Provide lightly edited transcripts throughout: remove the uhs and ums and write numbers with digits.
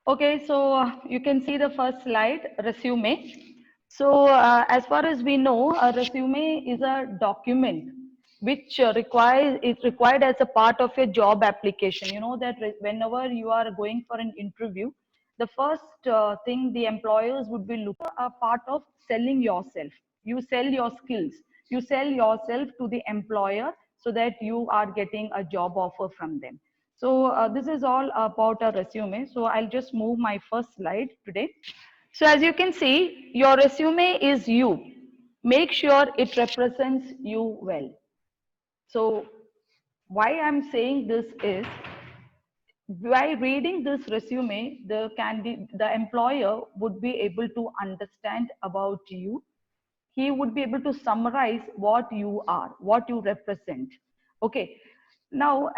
Okay, so you can see the first slide, resume. So as far as we know, a resume is a document which is required as a part of your job application. You know that whenever you are going for an interview, the first thing the employers would be looking for a part of selling yourself. You sell your skills. You sell yourself to the employer so that you are getting a job offer from them. So this is all about a resume. So I'll just move my first slide today. So as you can see, your resume is you. Make sure it represents you well. So why I'm saying this is by reading this resume, the employer would be able to understand about you. He would be able to summarize what you are, what you represent. Okay. Now,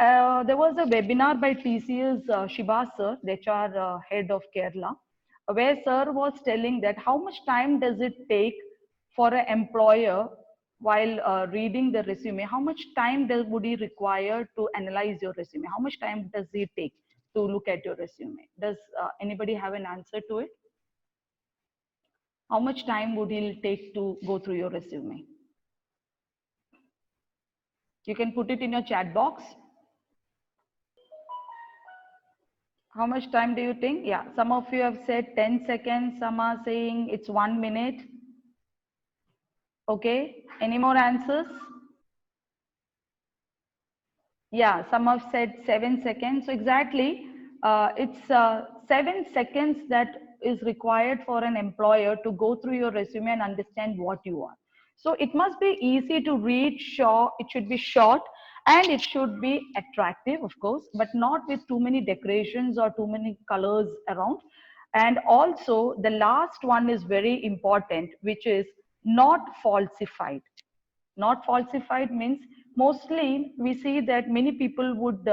there was a webinar by TCS Shiba sir, the HR head of Kerala, where sir was telling that how much time does it take for an employer while reading the resume, how much time would he require to analyze your resume? How much time does it take to look at your resume? Does anybody have an answer to it? How much time would it take to go through your resume? You can put it in your chat box. How much time do you think? Yeah, some of you have said 10 seconds. Some are saying it's 1 minute. Okay, any more answers? Yeah, some have said 7 seconds. So exactly, it's 7 seconds that is required for an employer to go through your resume and understand what you are. So it must be easy to read, short, it should be short and it should be attractive, of course, but not with too many decorations or too many colors around. And also the last one is very important, which is not falsified. Not falsified means mostly we see that many people would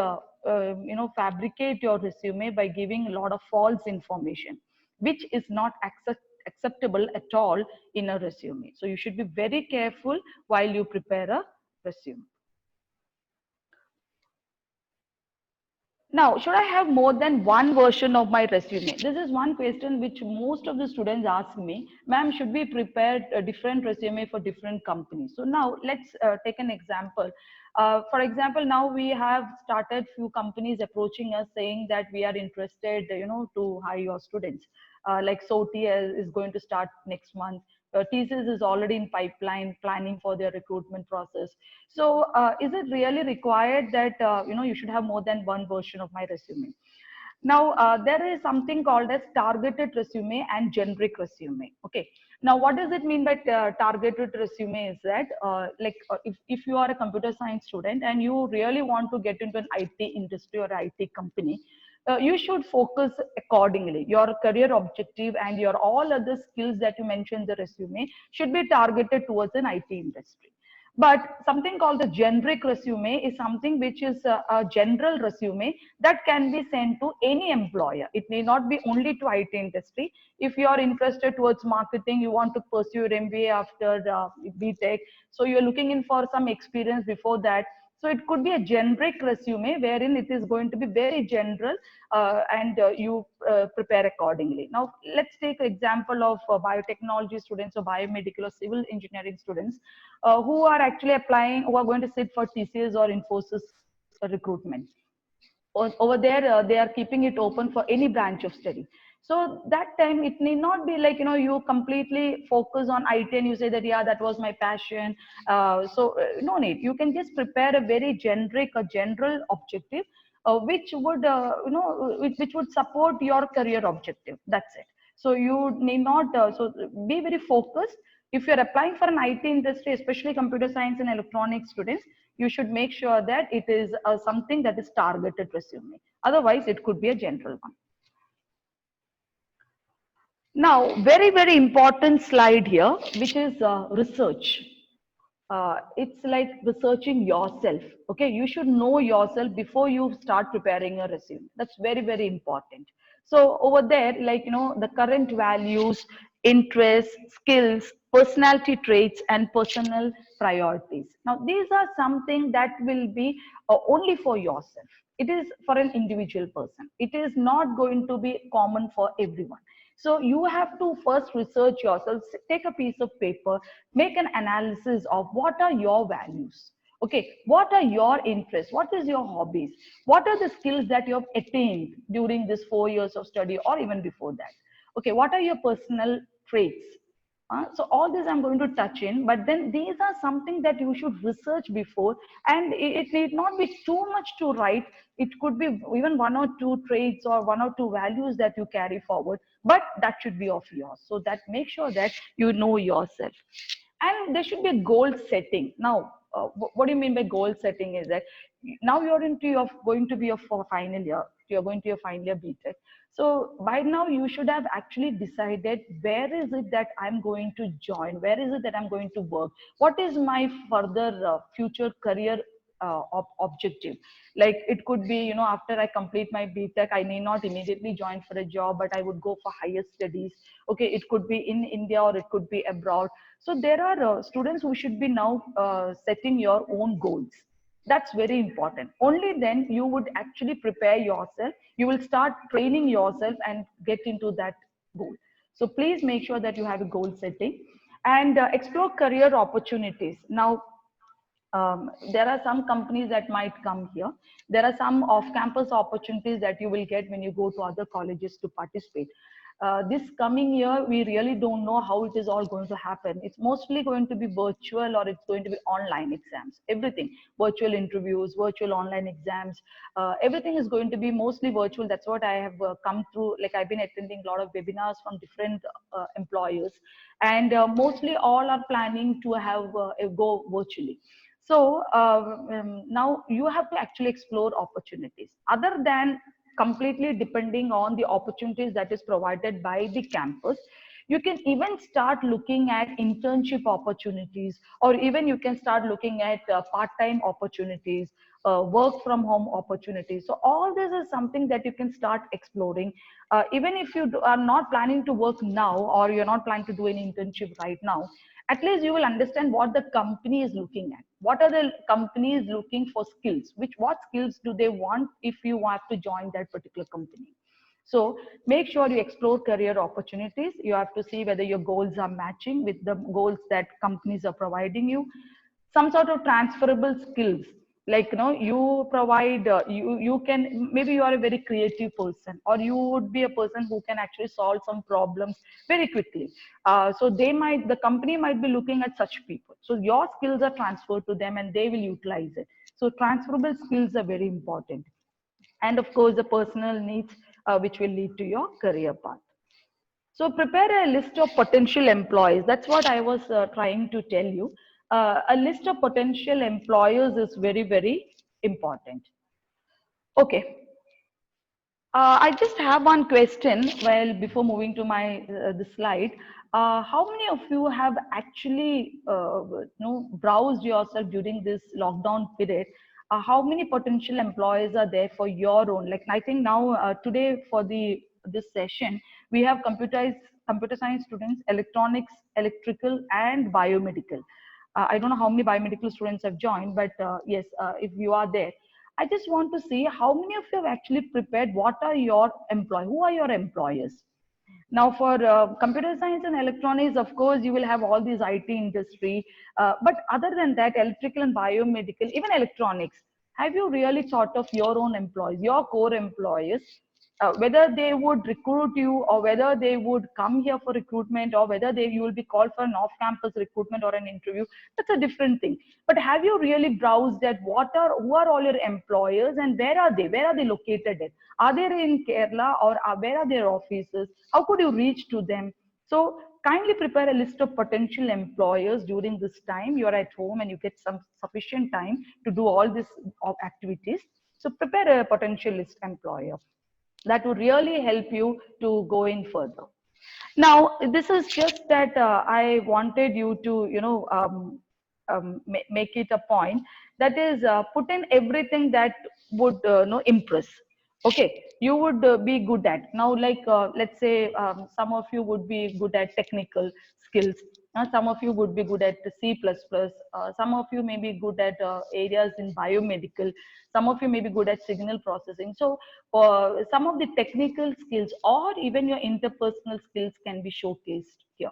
fabricate your resume by giving a lot of false information, which is not acceptable at all in a resume. So you should be very careful while you prepare a resume. Now, should I have more than one version of my resume? This is one question which most of the students ask me, ma'am, should we prepare a different resume for different companies? So now let's take an example. For example, now we have started few companies approaching us saying that we are interested, to hire your students. Like SOTI is going to start next month. TCS is already in pipeline planning for their recruitment process. So is it really required that, you should have more than one version of my resume? Now, there is something called as targeted resume and generic resume. Okay. Now, what does it mean by targeted resume is that, if you are a computer science student and you really want to get into an IT industry or IT company, you should focus accordingly. Your career objective and your all other skills that you mentioned in the resume should be targeted towards an IT industry. But something called the generic resume is something which is a general resume that can be sent to any employer. It may not be only to IT industry. If you are interested towards marketing, you want to pursue your MBA after BTech, so you're looking in for some experience before that. So it could be a generic resume wherein it is going to be very general, and you prepare accordingly. Now, let's take an example of biotechnology students or biomedical or civil engineering students who are actually applying, who are going to sit for TCS or Infosys recruitment. Over there, they are keeping it open for any branch of study. So that time it need not be like, you completely focus on IT and you say that, yeah, that was my passion. No need. You can just prepare a very generic or general objective, which would, which would support your career objective. That's it. So you need not, so be very focused. If you're applying for an IT industry, especially computer science and electronics students, you should make sure that it is something that is targeted resume. Otherwise, it could be a general one. Now, very, very important slide here, which is research. It's like researching yourself. Okay, you should know yourself before you start preparing a resume. That's very, very important. So over there, like, the current values, interests, skills, personality traits, and personal priorities. Now, these are something that will be only for yourself. It is for an individual person. It is not going to be common for everyone. So you have to first research yourself, take a piece of paper, make an analysis of what are your values. Okay, what are your interests? What is your hobbies? What are the skills that you have attained during this 4 years of study or even before that? Okay, what are your personal traits? So all this I'm going to touch in, but then these are something that you should research before, and it need not be too much to write. It could be even one or two traits or one or two values that you carry forward, but that should be of yours. So that make sure that you know yourself. And there should be a goal setting. Now, what do you mean by goal setting is that now you're into your going to be your final year, you're going to your final year BTech. So by now you should have actually decided where is it that I'm going to join, where is it that I'm going to work, what is my further future career objective. Like it could be, after I complete my BTech, I may not immediately join for a job, but I would go for higher studies. Okay, it could be in India or it could be abroad. So there are students who should be now setting your own goals. That's very important. Only then you would actually prepare yourself. You will start training yourself and get into that goal. So please make sure that you have a goal setting and explore career opportunities. Now, there are some companies that might come here. There are some off-campus opportunities that you will get when you go to other colleges to participate. This coming year, we really don't know how it is all going to happen. It's mostly going to be virtual or it's going to be online exams. Everything, virtual interviews, virtual online exams, everything is going to be mostly virtual. That's what I have come through. Like I've been attending a lot of webinars from different employers, and mostly all are planning to have a go virtually. So now you have to actually explore opportunities other than completely depending on the opportunities that is provided by the campus. You can even start looking at internship opportunities, or even you can start looking at part-time opportunities, work from home opportunities. So all this is something that you can start exploring. Even if you are not planning to work now, or you're not planning to do any internship right now, at least you will understand what the company is looking at. What are the companies looking for skills? What skills do they want if you want to join that particular company? So make sure you explore career opportunities. You have to see whether your goals are matching with the goals that companies are providing you. Some sort of transferable skills, like you provide you can, maybe you are a very creative person, or you would be a person who can actually solve some problems very quickly. So the company might be looking at such people, so your skills are transferred to them and they will utilize it. So transferable skills are very important. And of course the personal needs, which will lead to your career path. So prepare a list of potential employees. That's what I was trying to tell you. A list of potential employers is very, very important. Okay. I just have one question. Well, before moving to my the slide, how many of you have actually browsed yourself during this lockdown period? How many potential employees are there for your own? Like I think now today for the this session we have computer science students, electronics, electrical, and biomedical. I don't know how many biomedical students have joined, but yes, if you are there, I just want to see how many of you have actually prepared. What are your employees? Who are your employers? Now, for computer science and electronics, of course, you will have all these IT industry. But other than that, electrical and biomedical, even electronics, have you really thought of your own employees, your core employees, whether they would recruit you or whether they would come here for recruitment or whether you will be called for an off-campus recruitment or an interview? That's a different thing. But have you really browsed at who are all your employers and where are they? Where are they located at? Are they in Kerala, or where are their offices? How could you reach to them? So kindly prepare a list of potential employers during this time. You're at home and you get some sufficient time to do all these activities. So prepare a potential list employer. That would really help you to go in further. Now, this is just that I wanted you to, make it a point. That is, put in everything that would, impress. Okay, you would be good at now, like let's say some of you would be good at technical skills, some of you would be good at C++, some of you may be good at areas in biomedical, some of you may be good at signal processing. So some of the technical skills or even your interpersonal skills can be showcased here.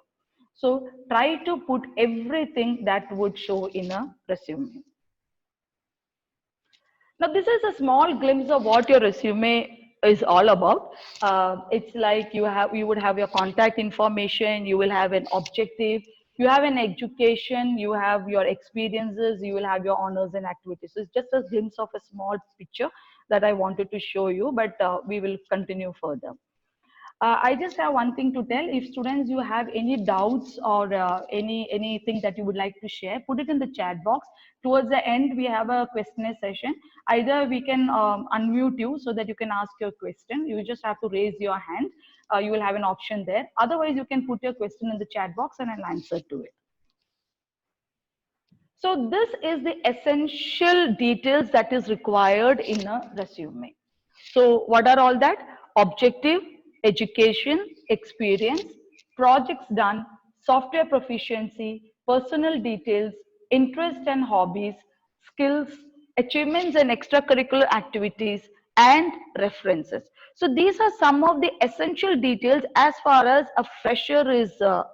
So try to put everything that would show in a resume. Now, this is a small glimpse of what your resume is all about. It's like you would have your contact information, you will have an objective, you have an education, you have your experiences, you will have your honors and activities. So it's just a glimpse of a small picture that I wanted to show you, but we will continue further. I just have one thing to tell. If students, you have any doubts or anything that you would like to share, put it in the chat box. Towards the end, we have a questionnaire session. Either we can unmute you so that you can ask your question. You just have to raise your hand. You will have an option there. Otherwise, you can put your question in the chat box and I'll answer to it. So this is the essential details that is required in a resume. So what are all that? Objective, education, experience, projects done, software proficiency, personal details, interest and hobbies, skills, achievements and extracurricular activities, and references. So these are some of the essential details as far as a fresher is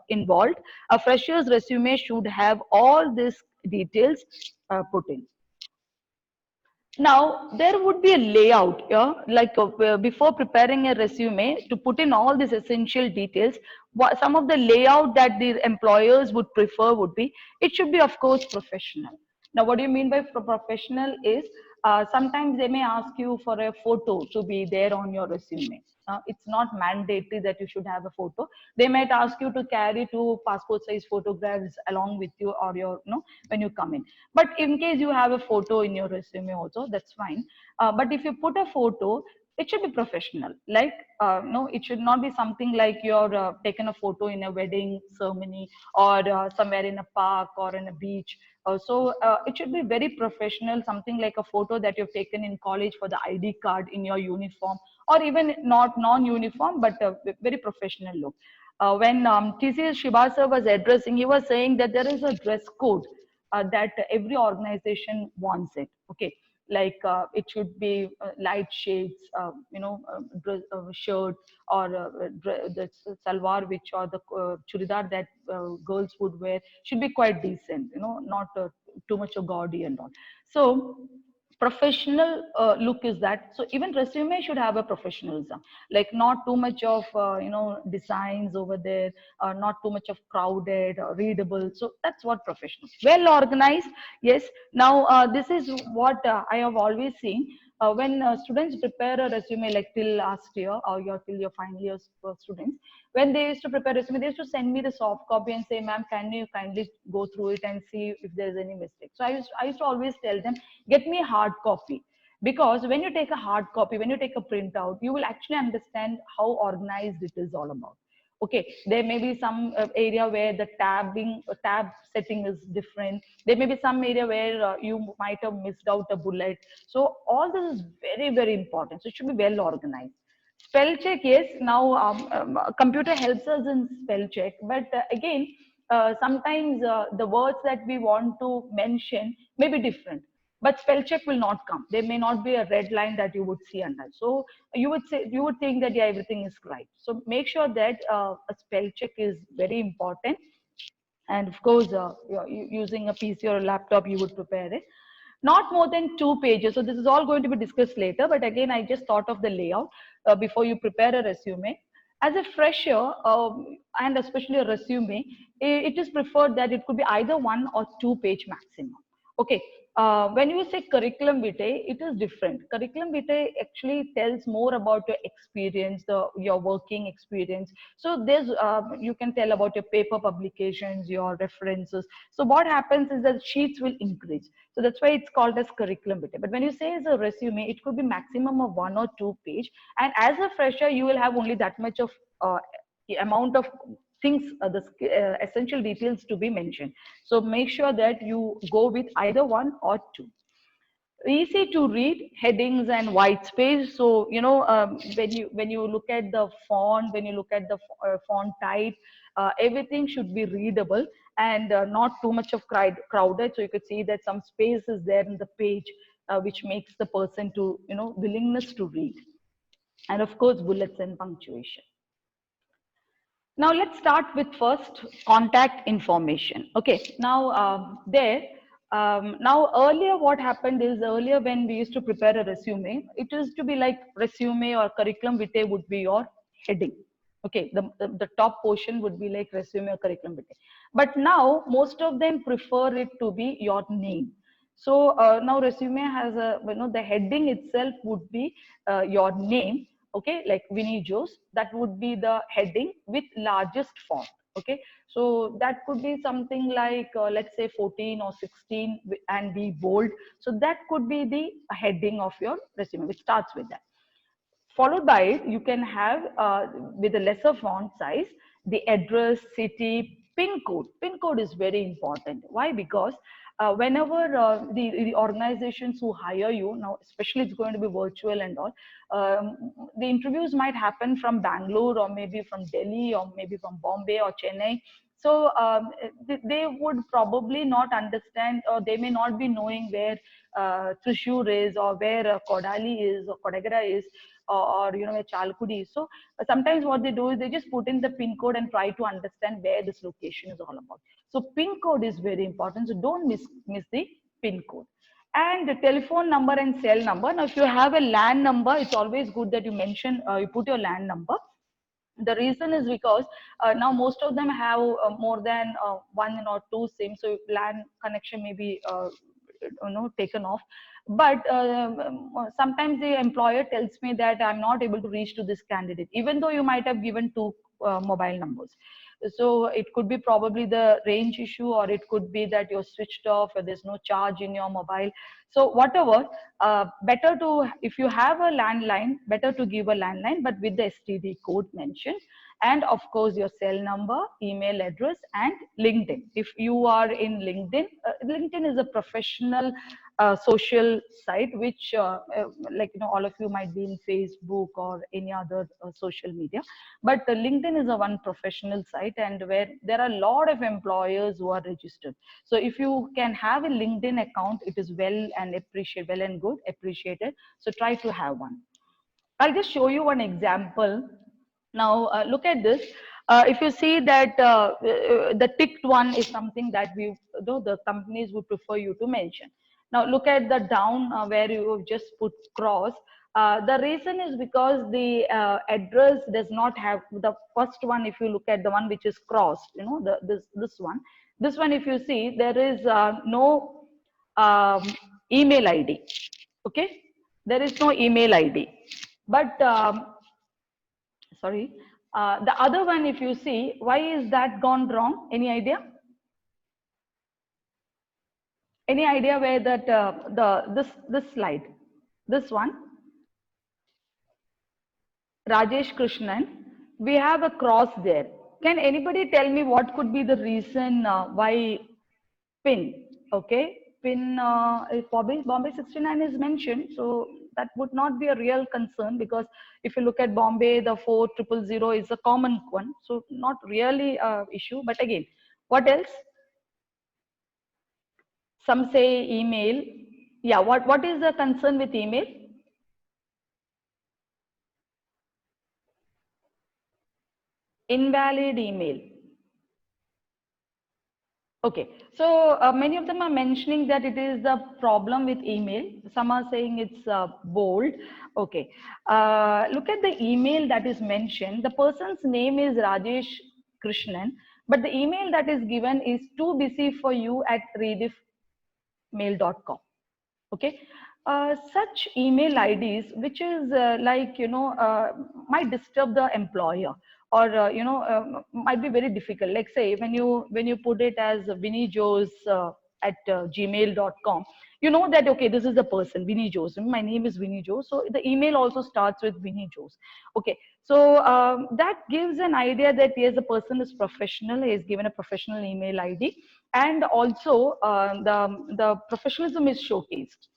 involved. A fresher's resume should have all these details put in. Now, there would be a layout, yeah, like before preparing a resume to put in all these essential details. Some of the layout that the employers would prefer would be, it should be, of course, professional. Now, what do you mean by professional is sometimes they may ask you for a photo to be there on your resume. It's not mandatory that you should have a photo. They might ask you to carry two passport size photographs along with you or your, when you come in. But in case you have a photo in your resume also, that's fine. But if you put a photo, it should be professional. Like, no, it should not be something like you're taken a photo in a wedding ceremony or somewhere in a park or in a beach. So it should be very professional, something like a photo that you've taken in college for the ID card in your uniform, or even not non-uniform, but a very professional look. When TCS Shibasa was addressing, he was saying that there is a dress code that every organization wants it. Okay, like it should be light shades, shirt or the salwar, which or the churidar that girls would wear should be quite decent. Not too much of gaudy and all. So professional look is that. So even resume should have a professionalism, like not too much of designs over there, not too much of crowded or readable. So that's what professional, well organized. Yes. Now this is what I have always seen when students prepare a resume, like till last year or till your final years students, when they used to prepare resume, they used to send me the soft copy and say, ma'am, can you kindly go through it and see if there's any mistake. So I used to always tell them, get me a hard copy, because when you take a hard copy, when you take a printout, you will actually understand how organized it is all about. Okay, there may be some area where the tab setting is different. There may be some area where you might have missed out a bullet. So all this is very, very important. So it should be well organized. Spell check, yes. Now computer helps us in spell check, but again, sometimes the words that we want to mention may be different, but spell check will not come. There may not be a red line that you would see under. So you would think that, yeah, everything is right. So make sure that a spell check is very important. And of course, using a PC or a laptop, you would prepare it. Not more than 2 pages. So this is all going to be discussed later. But again, I just thought of the layout before you prepare a resume. As a fresher, and especially a resume, it is preferred that it could be either 1 or 2 page maximum. Okay. When you say curriculum vitae, it is different. Curriculum vitae actually tells more about your experience, your working experience. So there's you can tell about your paper publications, your references. So what happens is that sheets will increase. So that's why it's called as curriculum vitae. But when you say as a resume, it could be maximum of 1 or 2 page. And as a fresher, you will have only that much of amount of things, the essential details to be mentioned. So make sure that you go with either 1 or 2. easy to read, headings and white space. So when you look at the font, when you look at the font type, everything should be readable and not too much of crowded. So you could see that some space is there in the page, which makes the person to willingness to read. And of course, bullets and punctuation. Now let's start with first contact information. Okay. Now now earlier what happened is, earlier when we used to prepare a resume, it used to be like resume or curriculum vitae would be your heading. Okay, the top portion would be like resume or curriculum vitae. But now most of them prefer it to be your name. So now resume has a, the heading itself would be your name. Okay, like Vinny Jose, that would be the heading with largest font. Okay, so that could be something like let's say 14 or 16 and be bold. So that could be the heading of your resume, which starts with that. Followed by it, you can have with a lesser font size, the address, city, pin code. Pin code is very important. Why? Because whenever the organizations who hire you now, especially it's going to be virtual and all, the interviews might happen from Bangalore or maybe from Delhi or maybe from Bombay or Chennai. So they would probably not understand, or they may not be knowing where Trishur is, or where Kodali is, or Kodagara is, or where Chalkudi is. So sometimes what they do is they just put in the pin code and try to understand where this location is all about. So pin code is very important. So don't miss the pin code. And the telephone number and cell number. Now, if you have a LAN number, it's always good that you mention, you put your LAN number. The reason is because now most of them have more than one or two SIM, so LAN connection may be taken off. But sometimes the employer tells me that I'm not able to reach to this candidate, even though you might have given two mobile numbers. So it could be probably the range issue, or it could be that you're switched off or there's no charge in your mobile. So whatever, better to, if you have a landline, better to give a landline, but with the STD code mentioned. And of course, your cell number, email address, and LinkedIn. If you are in LinkedIn, LinkedIn is a professional social site, which like all of you might be in Facebook or any other social media. But LinkedIn is a one professional site, and where there are a lot of employers who are registered. So if you can have a LinkedIn account, it is well and good, appreciated. So try to have one. I'll just show you one example. Now look at this. If you see that the ticked one is something that the companies would prefer you to mention. Now look at the down where you have just put cross. The reason is because the address does not have the first one. If you look at the one which is crossed, this one, if you see, there is no um, email ID. Okay, there is no email ID. But sorry, the other one, if you see, why is that gone wrong? Any idea? Any idea where that this slide, this one, Rajesh Krishnan, we have a cross there. Can anybody tell me what could be the reason why pin? Okay, pin Bombay 69 is mentioned, so that would not be a real concern, because if you look at Bombay, the 4000 is a common one, so not really a issue. But again, what else? Some say email. Yeah, what is the concern with email? Invalid email. Okay, so many of them are mentioning that it is the problem with email. Some are saying it's bold. Okay, look at the email that is mentioned. The person's name is Rajesh Krishnan, but the email that is given is too busy for you at rediffmail.com. Okay, such email IDs, which is might disturb the employer, or might be very difficult. Like say when you put it as Vinny Joes at gmail.com, you know that okay, this is the person, Vinny Joes, my name is Vinny Joes, so the email also starts with Vinny Joes. Okay, so that gives an idea that yes, the person is professional, he is given a professional email ID, and also the professionalism is showcased.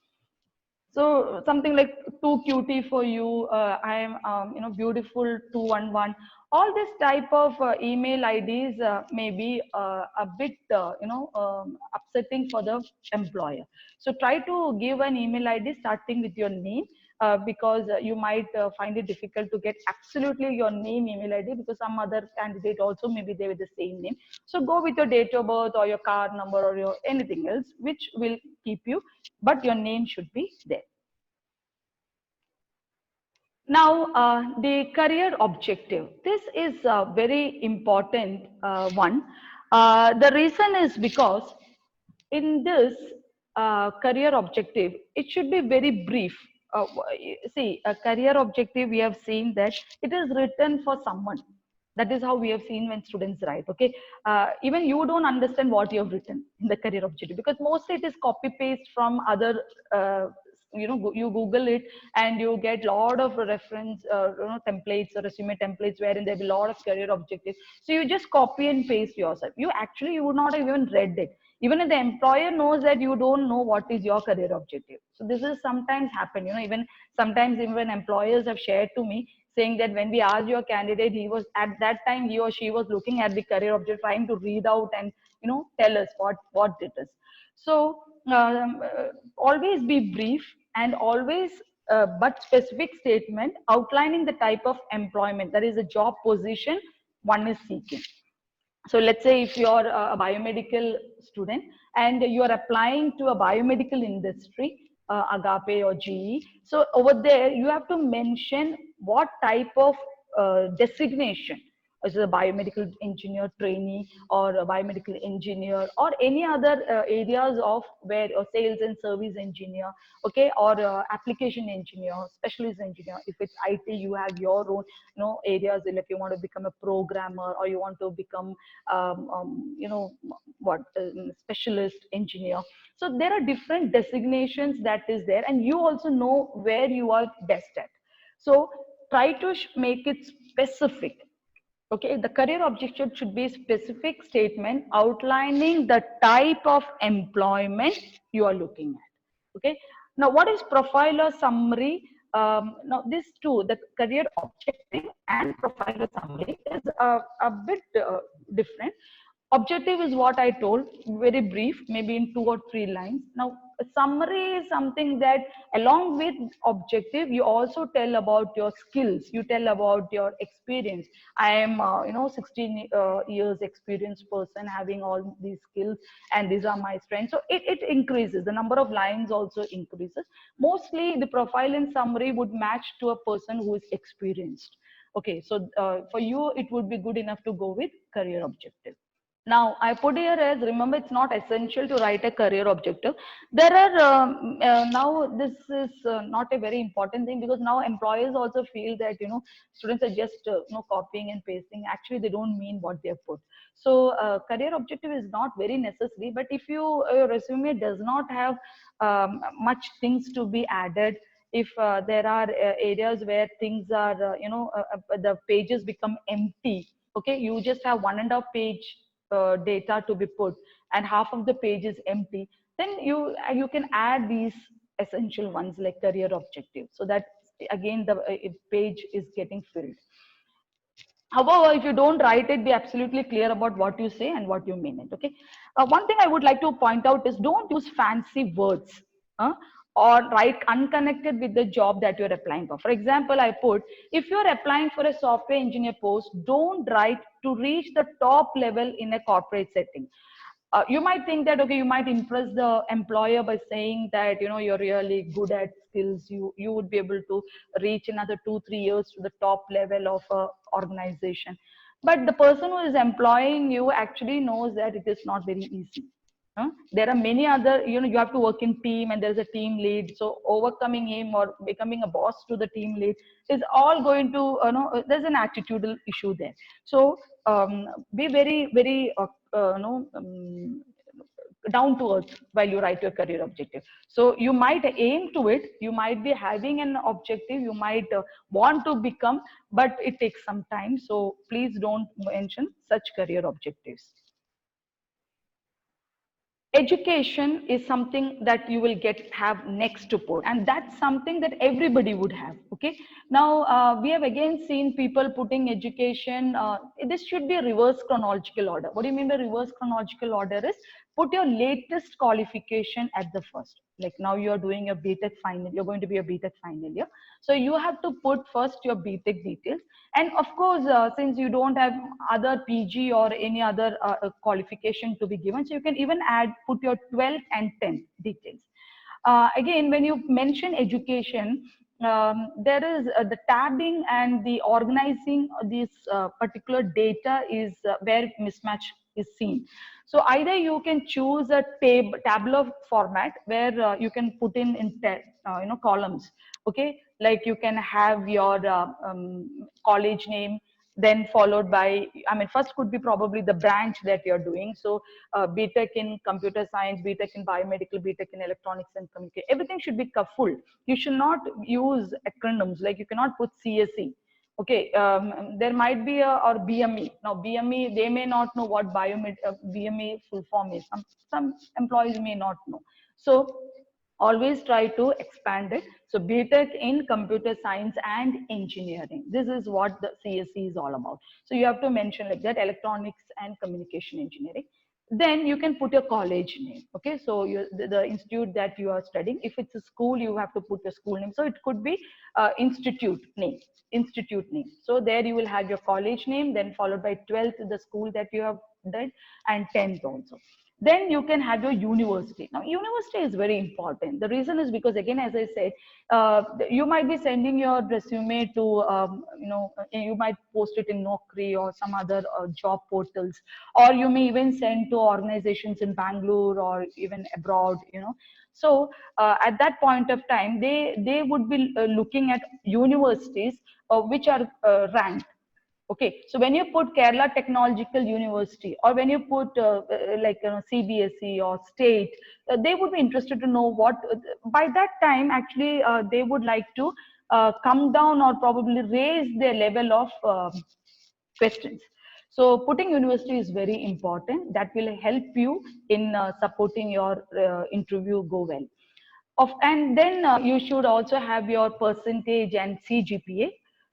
So something like too cutie for you, I am beautiful 211. All this type of email IDs may be a bit upsetting for the employer. So try to give an email ID starting with your name, because you might find it difficult to get absolutely your name email ID, because some other candidate also maybe they with the same name. So go with your date of birth or your card number or your anything else which will keep you, but your name should be there. Now, the career objective. This is a very important one. The reason is because in this career objective, it should be very brief. See, a career objective, we have seen that it is written for someone. That is how we have seen when students write. Okay, even you don't understand what you have written in the career objective, because mostly it is copy paste from other. You Google it and you get a lot of reference templates or resume templates wherein there will be a lot of career objectives. So you just copy and paste yourself. You would not have even read it. Even if the employer knows that you don't know what is your career objective. So this is sometimes happen. Even sometimes even employers have shared to me saying that when we asked your candidate, he was at that time he or she was looking at the career objective, trying to read out and tell us what it is. So always be brief and always but specific statement outlining the type of employment, that is a job position one is seeking. So let's say if you're a biomedical student and you are applying to a biomedical industry, Agape or GE. So over there, you have to mention what type of designation, as a biomedical engineer trainee or a biomedical engineer or any other areas of where sales and service engineer, okay, or application engineer, specialist engineer. If it's IT, you have your own areas. If you want to become a programmer or you want to become what specialist engineer. So there are different designations that is there, and you also know where you are best at. So try to make it specific. Okay, the career objective should be specific statement outlining the type of employment you are looking at. Okay, now what is profile or summary? Now this too, the career objective and profile or summary is a bit different. Objective is what I told, very brief, maybe in 2 or 3 lines. Now, a summary is something that, along with objective, you also tell about your skills. You tell about your experience. I am, 16 years experienced person having all these skills, and these are my strengths. So it increases. The number of lines also increases. Mostly, the profile and summary would match to a person who is experienced. Okay, so for you, it would be good enough to go with career objective. Now, I put here as, remember, it's not essential to write a career objective. There are, now this is not a very important thing, because now employers also feel that, students are just, copying and pasting. Actually, they don't mean what they have put. So career objective is not very necessary, but if your resume does not have much things to be added, if there are areas where things are, the pages become empty, okay, you just have 1.5 page data to be put and half of the page is empty, then you can add these essential ones like career objective, so that again the page is getting filled. However, if you don't write it, be absolutely clear about what you say and what you mean it. Okay. One thing I would like to point out is, don't use fancy words or write unconnected with the job that you're applying for. For example, I put, if you're applying for a software engineer post, don't write to reach the top level in a corporate setting. You might think that, okay, you might impress the employer by saying that you're really good at skills, you would be able to reach another 2-3 years to the top level of a organization, but the person who is employing you actually knows that it is not very easy. There are many other, you have to work in team and there's a team lead. So overcoming him or becoming a boss to the team lead is all going to, there's an attitudinal issue there. So be very, very, down to earth while you write your career objective. So you might aim to it, you might be having an objective, you might want to become, but it takes some time. So please don't mention such career objectives. education is something that you will have next to put, and that's something that everybody would have. Okay, now we have again seen people putting education, this should be a reverse chronological order. What do you mean by reverse chronological order is, put your latest qualification at the first. Like now you are doing your BTech final, you're going to be a BTech final year, so you have to put first your BTech details. And of course, since you don't have other PG or any other qualification to be given, so you can even put your 12th and 10th details. Again, when you mention education, there is the tabbing and the organizing this particular data is where mismatch is seen. So either you can choose a tabular format where you can put in columns. Okay, like you can have your college name, then followed by, I mean, first could be probably the branch that you're doing. So BTech in computer science, BTech in biomedical, BTech in electronics and communication, everything should be full. You should not use acronyms, like you cannot put CSE. Okay, there might be or BME. Now BME, they may not know what BME full form is. Some employees may not know. So always try to expand it. So BTech in computer science and engineering. This is what the CSE is all about. So you have to mention like that, electronics and communication engineering. Then you can put your college name. Okay, so the institute that you are studying. If it's a school, you have to put your school name. So it could be institute name. Institute name. So there you will have your college name, then followed by 12th, the school that you have done, and 10th also. Then you can have your university. Now university is very important. The reason is because, again, as I said, you might be sending your resume to you might post it in Naukri or some other job portals, or you may even send to organizations in Bangalore or even abroad. So at that point of time, they would be looking at universities which are ranked. Okay, so when you put Kerala Technological University, or when you put like CBSE or state, they would be interested to know what, by that time, actually, they would like to come down or probably raise their level of questions. So putting university is very important. That will help you in supporting your interview go well. And then you should also have your percentage and CGPA.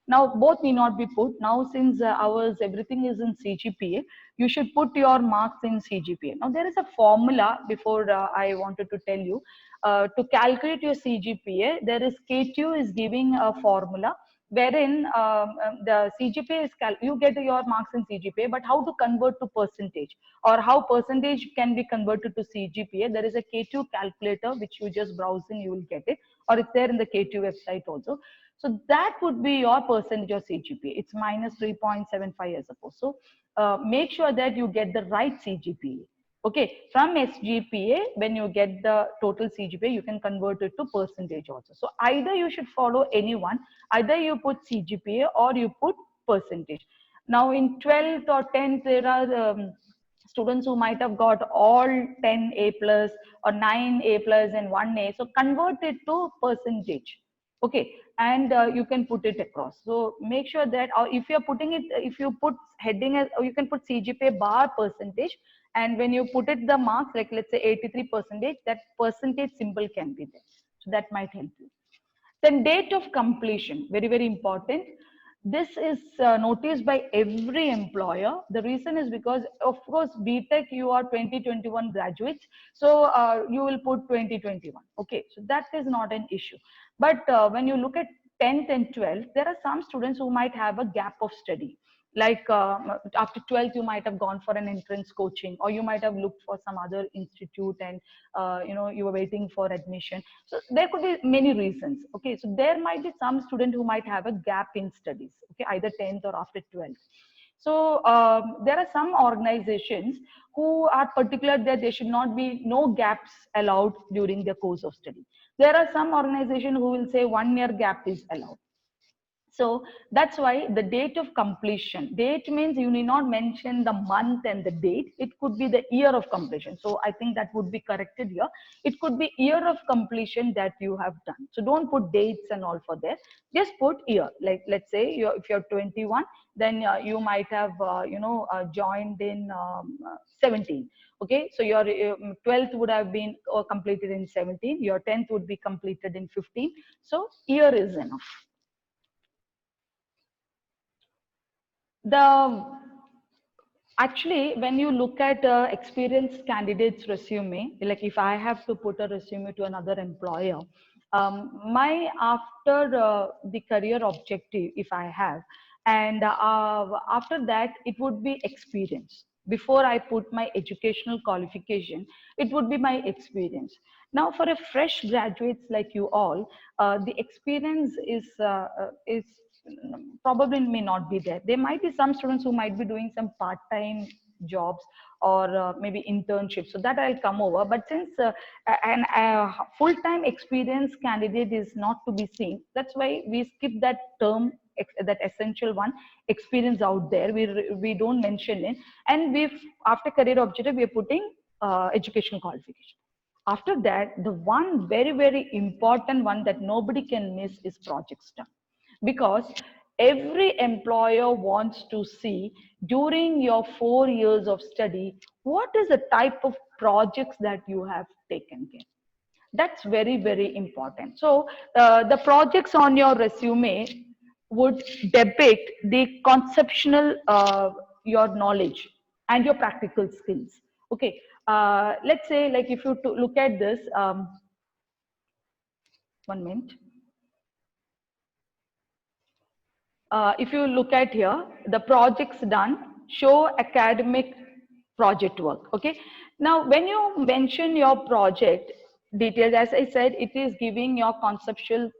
Now both need not be put. Now since ours everything is in CGPA, you should put your marks in CGPA. Now there is a formula before I wanted to tell you. To calculate your CGPA, there is KTU is giving a formula wherein the CGPA is you get your marks in CGPA, but how to convert to percentage, or how percentage can be converted to CGPA. There is a K2 calculator which you just browse in, you will get it, or it's there in the K2 website also. So that would be your percentage of CGPA. It's minus 3.75, I suppose. So make sure that you get the right CGPA. Okay, from SGPA, when you get the total CGPA, you can convert it to percentage also. So either you should follow anyone, either you put CGPA or you put percentage. Now in 12th or 10th, there are students who might have got all 10 A plus or 9 A plus and 1 A. So convert it to percentage. Okay, and you can put it across. So make sure that if you're putting it, if you put heading as, or you can put CGPA bar percentage, and when you put it the marks, like let's say 83%, that percentage symbol can be there. So that might help you. Then date of completion, very, very important. This is noticed by every employer. The reason is because, of course, BTech, you are 2021 graduates. So you will put 2021. Okay, so that is not an issue. But when you look at 10th and 12th, there are some students who might have a gap of study. Like after 12th, you might have gone for an entrance coaching, or you might have looked for some other institute, and you were waiting for admission. So there could be many reasons. Okay, so there might be some student who might have a gap in studies. Okay, either 10th or after 12th. So there are some organizations who are particular that there should not be no gaps allowed during the course of study. There are some organizations who will say 1 year gap is allowed. So that's why the date of completion, date means you need not mention the month and the date. It could be the year of completion. So I think that would be corrected here. It could be year of completion that you have done. So don't put dates and all for there. Just put year. Like let's say if you're 21, then you might have joined in 17. Okay, so your 12th would have been completed in 17. Your 10th would be completed in 15. So year is enough. The Actually, when you look at experienced candidates resume, like if I have to put a resume to another employer, my after the career objective, if I have, and after that it would be experience. Before I put my educational qualification, it would be my experience. Now for a fresh graduates like you all, the experience is probably may not be there. There might be some students who might be doing some part-time jobs or maybe internships. So that I'll come over. But since an full-time experience candidate is not to be seen, that's why we skip that term, that essential one, experience out there. We don't mention it, and we've after career objective we are putting educational qualification. After that, the one very important one that nobody can miss is projects done, because every employer wants to see during your 4 years of study what is the type of projects that you have taken care. That's very important. So the projects on your resume would depict the conceptual your knowledge and your practical skills. Okay, let's say like if you look at this, 1 minute. If you look at here, the projects done show academic project work. Okay. Now, when you mention your project details, as I said, it is giving your conceptual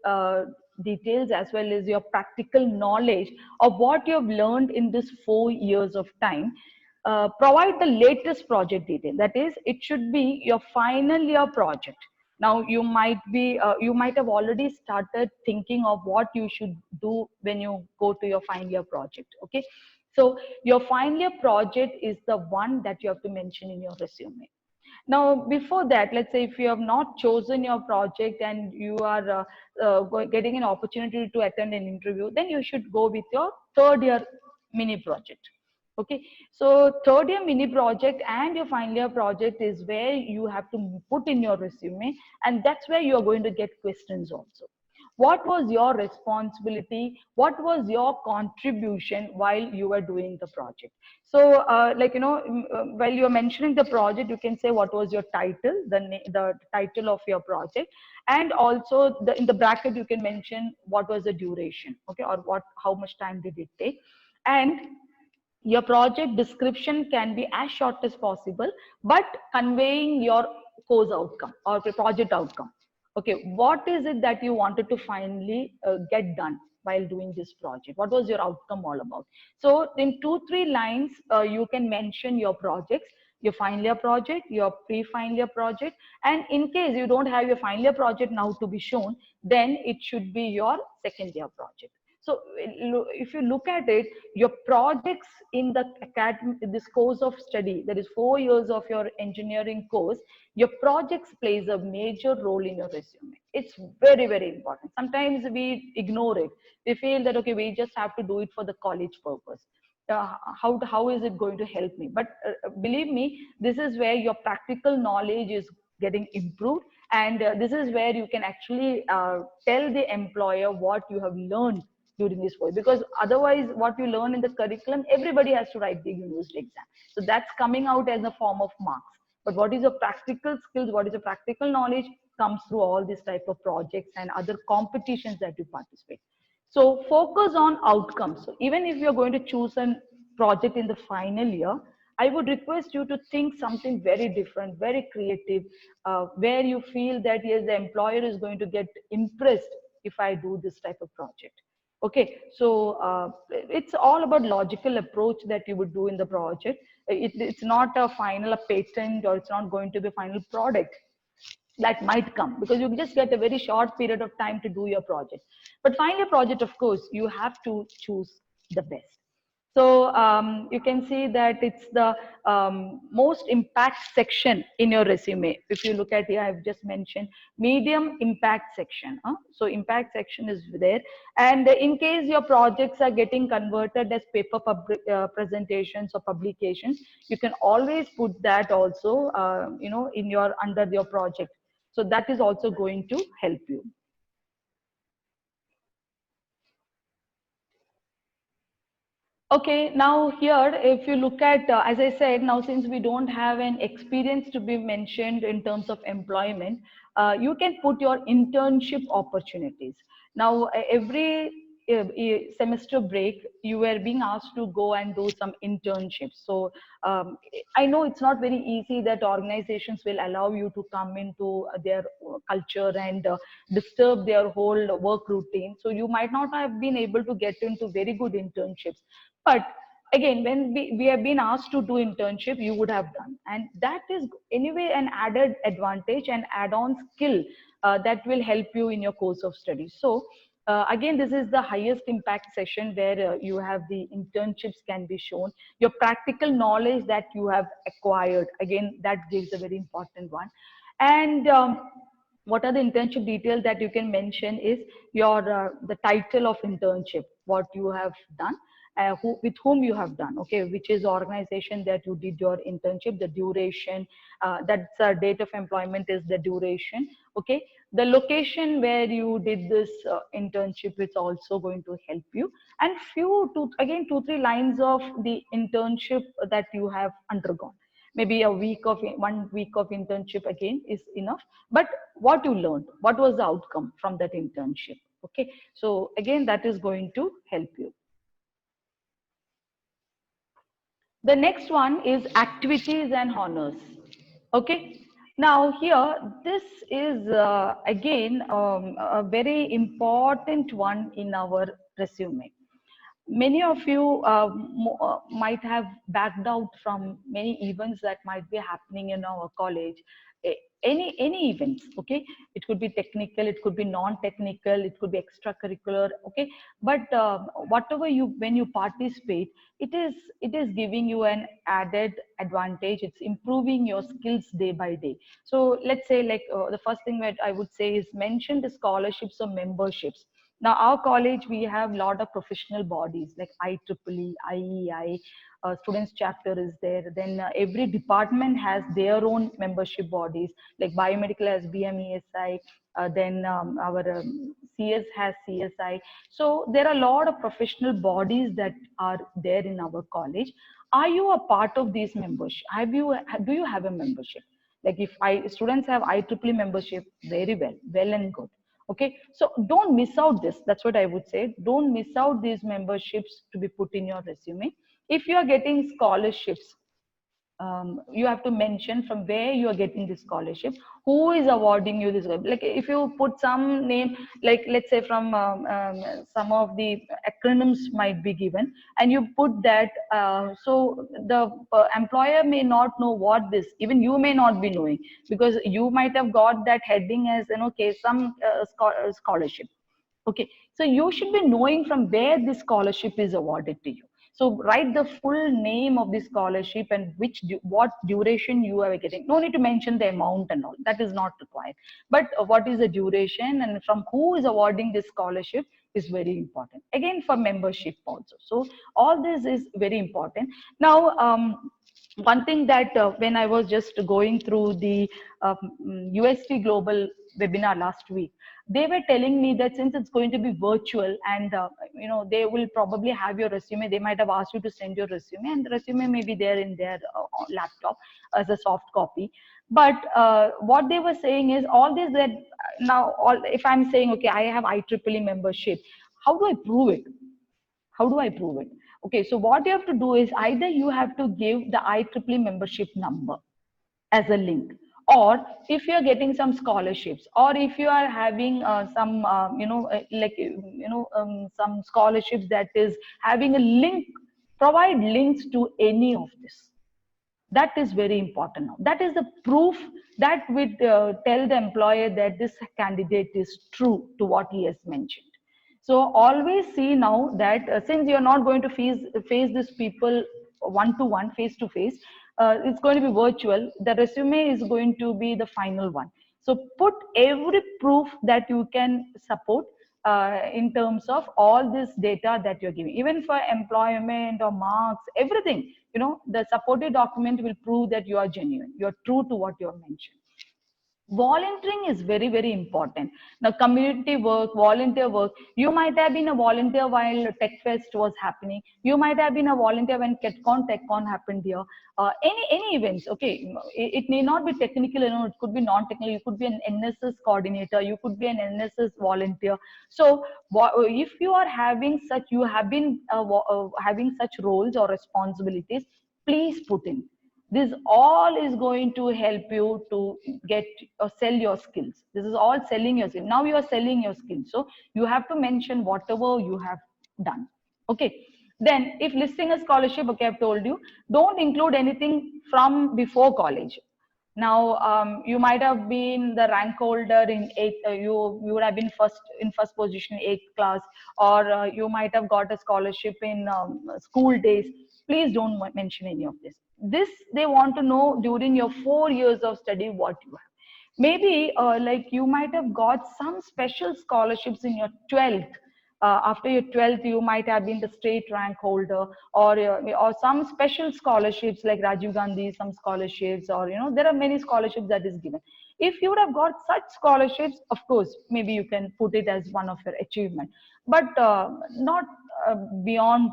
details as well as your practical knowledge of what you have learned in this 4 years of time. Provide the latest project detail. That is, it should be your final year project. Now you might have already started thinking of what you should do when you go to your final year project. Okay, so your final year project is the one that you have to mention in your resume. Now before that, let's say if you have not chosen your project and you are getting an opportunity to attend an interview, then you should go with your third year mini project. Okay, so third year mini project and your final year project is where you have to put in your resume, and that's where you are going to get questions also. What was your responsibility? What was your contribution while you were doing the project? So while you're mentioning the project, you can say what was your title, the title of your project, and also in the bracket you can mention what was the duration, okay, or how much time did it take. And your project description can be as short as possible, but conveying your course outcome or the project outcome. Okay, what is it that you wanted to finally get done while doing this project? What was your outcome all about? So in 2-3 lines, you can mention your projects, your final year project, your pre-final year project, and in case you don't have your final year project now to be shown, then it should be your second year project. So if you look at it, your projects in the academy, this course of study, that is 4 years of your engineering course, your projects plays a major role in your resume. It's very important. Sometimes we ignore it. We feel that, okay, we just have to do it for the college purpose. How is it going to help me? But believe me, this is where your practical knowledge is getting improved. And this is where you can actually tell the employer what you have learned during this course, because otherwise what you learn in the curriculum, everybody has to write the university exam, so that's coming out as a form of marks. But what is your practical skills, what is your practical knowledge, comes through all these type of projects and other competitions that you participate. So focus on outcomes. So even if you're going to choose a project in the final year, I would request you to think something very different, very creative, where you feel that yes, the employer is going to get impressed if I do this type of project. Okay, so it's all about logical approach that you would do in the project. It's not a final a patent, or it's not going to be a final product. that might come, because you just get a very short period of time to do your project. But finally, project, of course, you have to choose the best. So you can see that it's the most impact section in your resume. If you look at here, I've just mentioned medium impact section. So impact section is there. And in case your projects are getting converted as paper presentations or publications, you can always put that also, in your under your project. So that is also going to help you. Okay, now here, if you look at, as I said, now since we don't have an experience to be mentioned in terms of employment, you can put your internship opportunities. Now, every semester break, you were being asked to go and do some internships. So I know it's not very easy that organizations will allow you to come into their culture and disturb their whole work routine. So you might not have been able to get into very good internships, but again, when we have been asked to do internship, you would have done, and that is anyway an added advantage and add-on skill that will help you in your course of study. So again, this is the highest impact session where you have the internships can be shown, your practical knowledge that you have acquired, again, that gives a very important one. And what are the internship details that you can mention is your the title of internship, what you have done, with whom you have done, okay, which is organization that you did your internship, the duration, that's date of employment is the duration, okay, the location where you did this internship is also going to help you, and few two again 2 3 lines of the internship that you have undergone. Maybe a week of 1 week of internship again is enough, but what you learned, what was the outcome from that internship, okay, so again that is going to help you. The next one is activities and honors. Okay. Now here, this is again a very important one in our resume. Many of you might have backed out from many events that might be happening in our college. Any events, okay, it could be technical, it could be non-technical, it could be extracurricular, okay, but whatever you, when you participate, it is giving you an added advantage, it's improving your skills day by day. So let's say, like, the first thing that I would say is mention the scholarships or memberships. Now, our college, we have a lot of professional bodies like IEEE, IEI, students chapter is there. Then every department has their own membership bodies, like biomedical has BMESI, then our CS has CSI. So there are a lot of professional bodies that are there in our college. Are you a part of these membership? Do you have a membership? Like if students have IEEE membership, very well and good. Okay, so don't miss out this. That's what I would say. Don't miss out these memberships to be put in your resume. If you are getting scholarships, you have to mention from where you are getting the scholarship, who is awarding you this. Like if you put some name, like let's say from some of the acronyms might be given, and you put that, so the employer may not know what this, even you may not be knowing, because you might have got that heading as, okay, some scholarship. Okay, so you should be knowing from where this scholarship is awarded to you. So write the full name of the scholarship and what duration you are getting. No need to mention the amount and all. That is not required. But what is the duration and from who is awarding this scholarship is very important. Again, for membership also. So all this is very important. Now, one thing that when I was just going through the UST Global webinar last week, they were telling me that since it's going to be virtual and they will probably have your resume, they might have asked you to send your resume, and the resume may be there in their laptop as a soft copy. But what they were saying is all this, that now all, if I'm saying, okay, I have IEEE membership, how do I prove it? How do I prove it? Okay, so what you have to do is either you have to give the IEEE membership number as a link, or if you are getting some scholarships, or if you are having some some scholarships that is having a link, provide links to any of this. That is very important now. That is the proof that would tell the employer that this candidate is true to what he has mentioned. So always see now that since you're not going to face these people one to one, face to face, it's going to be virtual. The resume is going to be the final one. So put every proof that you can support in terms of all this data that you're giving, even for employment or marks, everything. You know, the supported document will prove that you are genuine, you're true to what you have mentioned. Volunteering is very, very important. Now, community work, volunteer work, you might have been a volunteer while tech fest was happening, you might have been a volunteer when techcon happened here, any events. Okay, it may not be technical, you know, it could be non-technical, you could be an NSS coordinator, you could be an NSS volunteer. So if you are having such, you have been having such roles or responsibilities, please put in. This all is going to help you to get or sell your skills. This is all selling your skills. Now you are selling your skills, so you have to mention whatever you have done. Okay, then if listing a scholarship, okay, I've told you, don't include anything from before college. Now you might have been the rank holder in eighth, you would have been first position in eighth class, or you might have got a scholarship in school days. Please don't mention any of this. This they want to know during your 4 years of study what you have. Maybe like you might have got some special scholarships in your 12th. After your 12th, you might have been the state rank holder, or some special scholarships like Rajiv Gandhi, some scholarships, or you know, there are many scholarships that is given. If you would have got such scholarships, of course, maybe you can put it as one of your achievement, but not beyond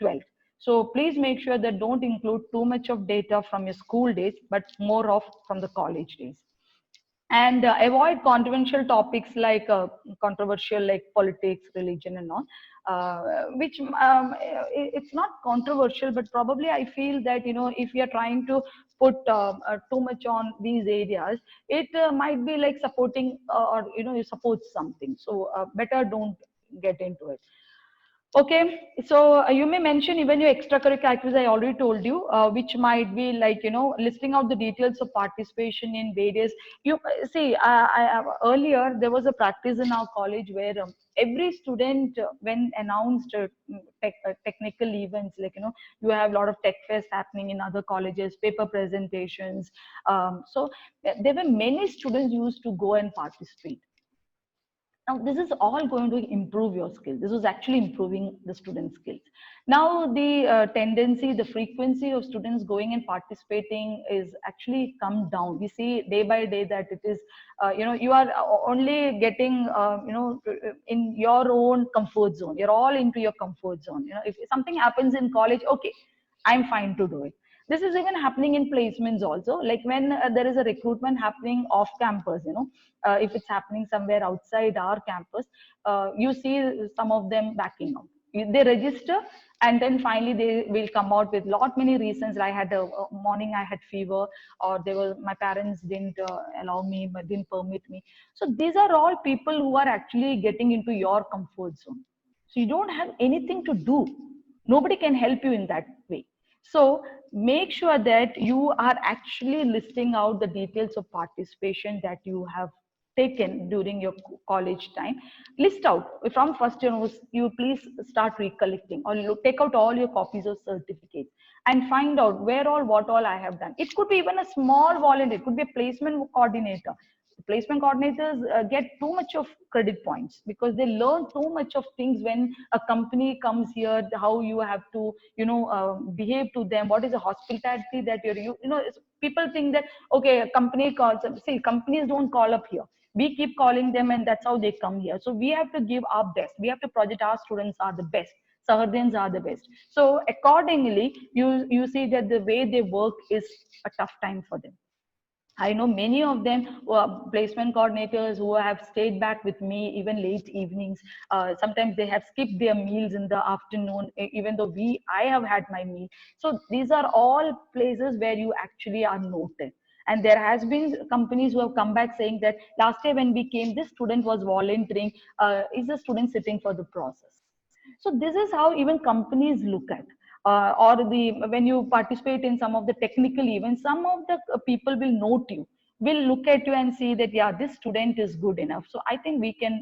12th. So please make sure that don't include too much of data from your school days, but more of from the college days. And avoid controversial topics like controversial like politics, religion, and all, which it's not controversial, but probably I feel that, you know, if you're trying to put too much on these areas, it might be like supporting or you know, you support something, so better don't get into it. Okay, so you may mention even your extracurricular activities. I already told you, which might be like, you know, listing out the details of participation in various. You see, earlier there was a practice in our college where every student, when announced technical events, like, you know, you have a lot of tech fest happening in other colleges, paper presentations. So there were many students used to go and participate. Now this is all going to improve your skills. This was actually improving the students skills. Now the tendency, the frequency of students going and participating is actually come down. We see day by day that it is you know, you are only getting you know, in your own comfort zone. You're all into your comfort zone. You know, if something happens in college, okay, I'm fine to do it. This is even happening in placements also, like when there is a recruitment happening off campus, you know, if it's happening somewhere outside our campus, you see some of them backing out. They register, and then finally they will come out with lot many reasons. I had a morning, I had fever, or there was, my parents didn't allow me, but didn't permit me. So these are all people who are actually getting into your comfort zone. So you don't have anything to do. Nobody can help you in that way. So make sure that you are actually listing out the details of participation that you have taken during your college time. List out from first year, you please start recollecting, or you take out all your copies of certificates and find out where all, what all I have done. It could be even a small volunteer, it could be a placement coordinator. Placement coordinators get too much of credit points because they learn too much of things when a company comes here, how you have to, you know, behave to them, what is the hospitality that you know, people think that, okay, a company calls, see, companies don't call up here, we keep calling them, and that's how they come here. So we have to give our best, we have to project our students are the best, Sahardians are the best. So accordingly, you see that the way they work is a tough time for them. I know many of them who are placement coordinators who have stayed back with me even late evenings. Sometimes they have skipped their meals in the afternoon, even though I have had my meal. So these are all places where you actually are noted. And there has been companies who have come back saying that last year when we came, this student was volunteering. Is the student sitting for the process? So this is how even companies look at. or the when you participate in some of the technical events, some of the people will note you, will look at you and see that, yeah, this student is good enough. So I think we can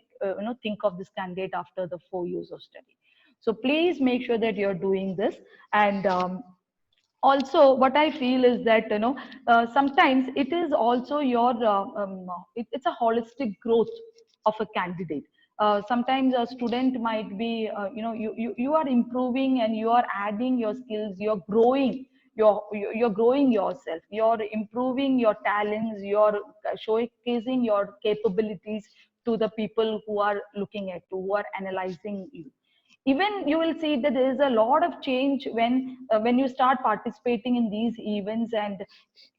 think of this candidate after the 4 years of study. So please make sure that you're doing this. And also what I feel is that sometimes it is also your it's a holistic growth of a candidate. Sometimes a student might be you are improving and you are adding your skills, you're growing, you're growing yourself, you're improving your talents, you're showcasing your capabilities to the people who are looking at you, who are analyzing you. Even you will see that there is a lot of change when you start participating in these events. And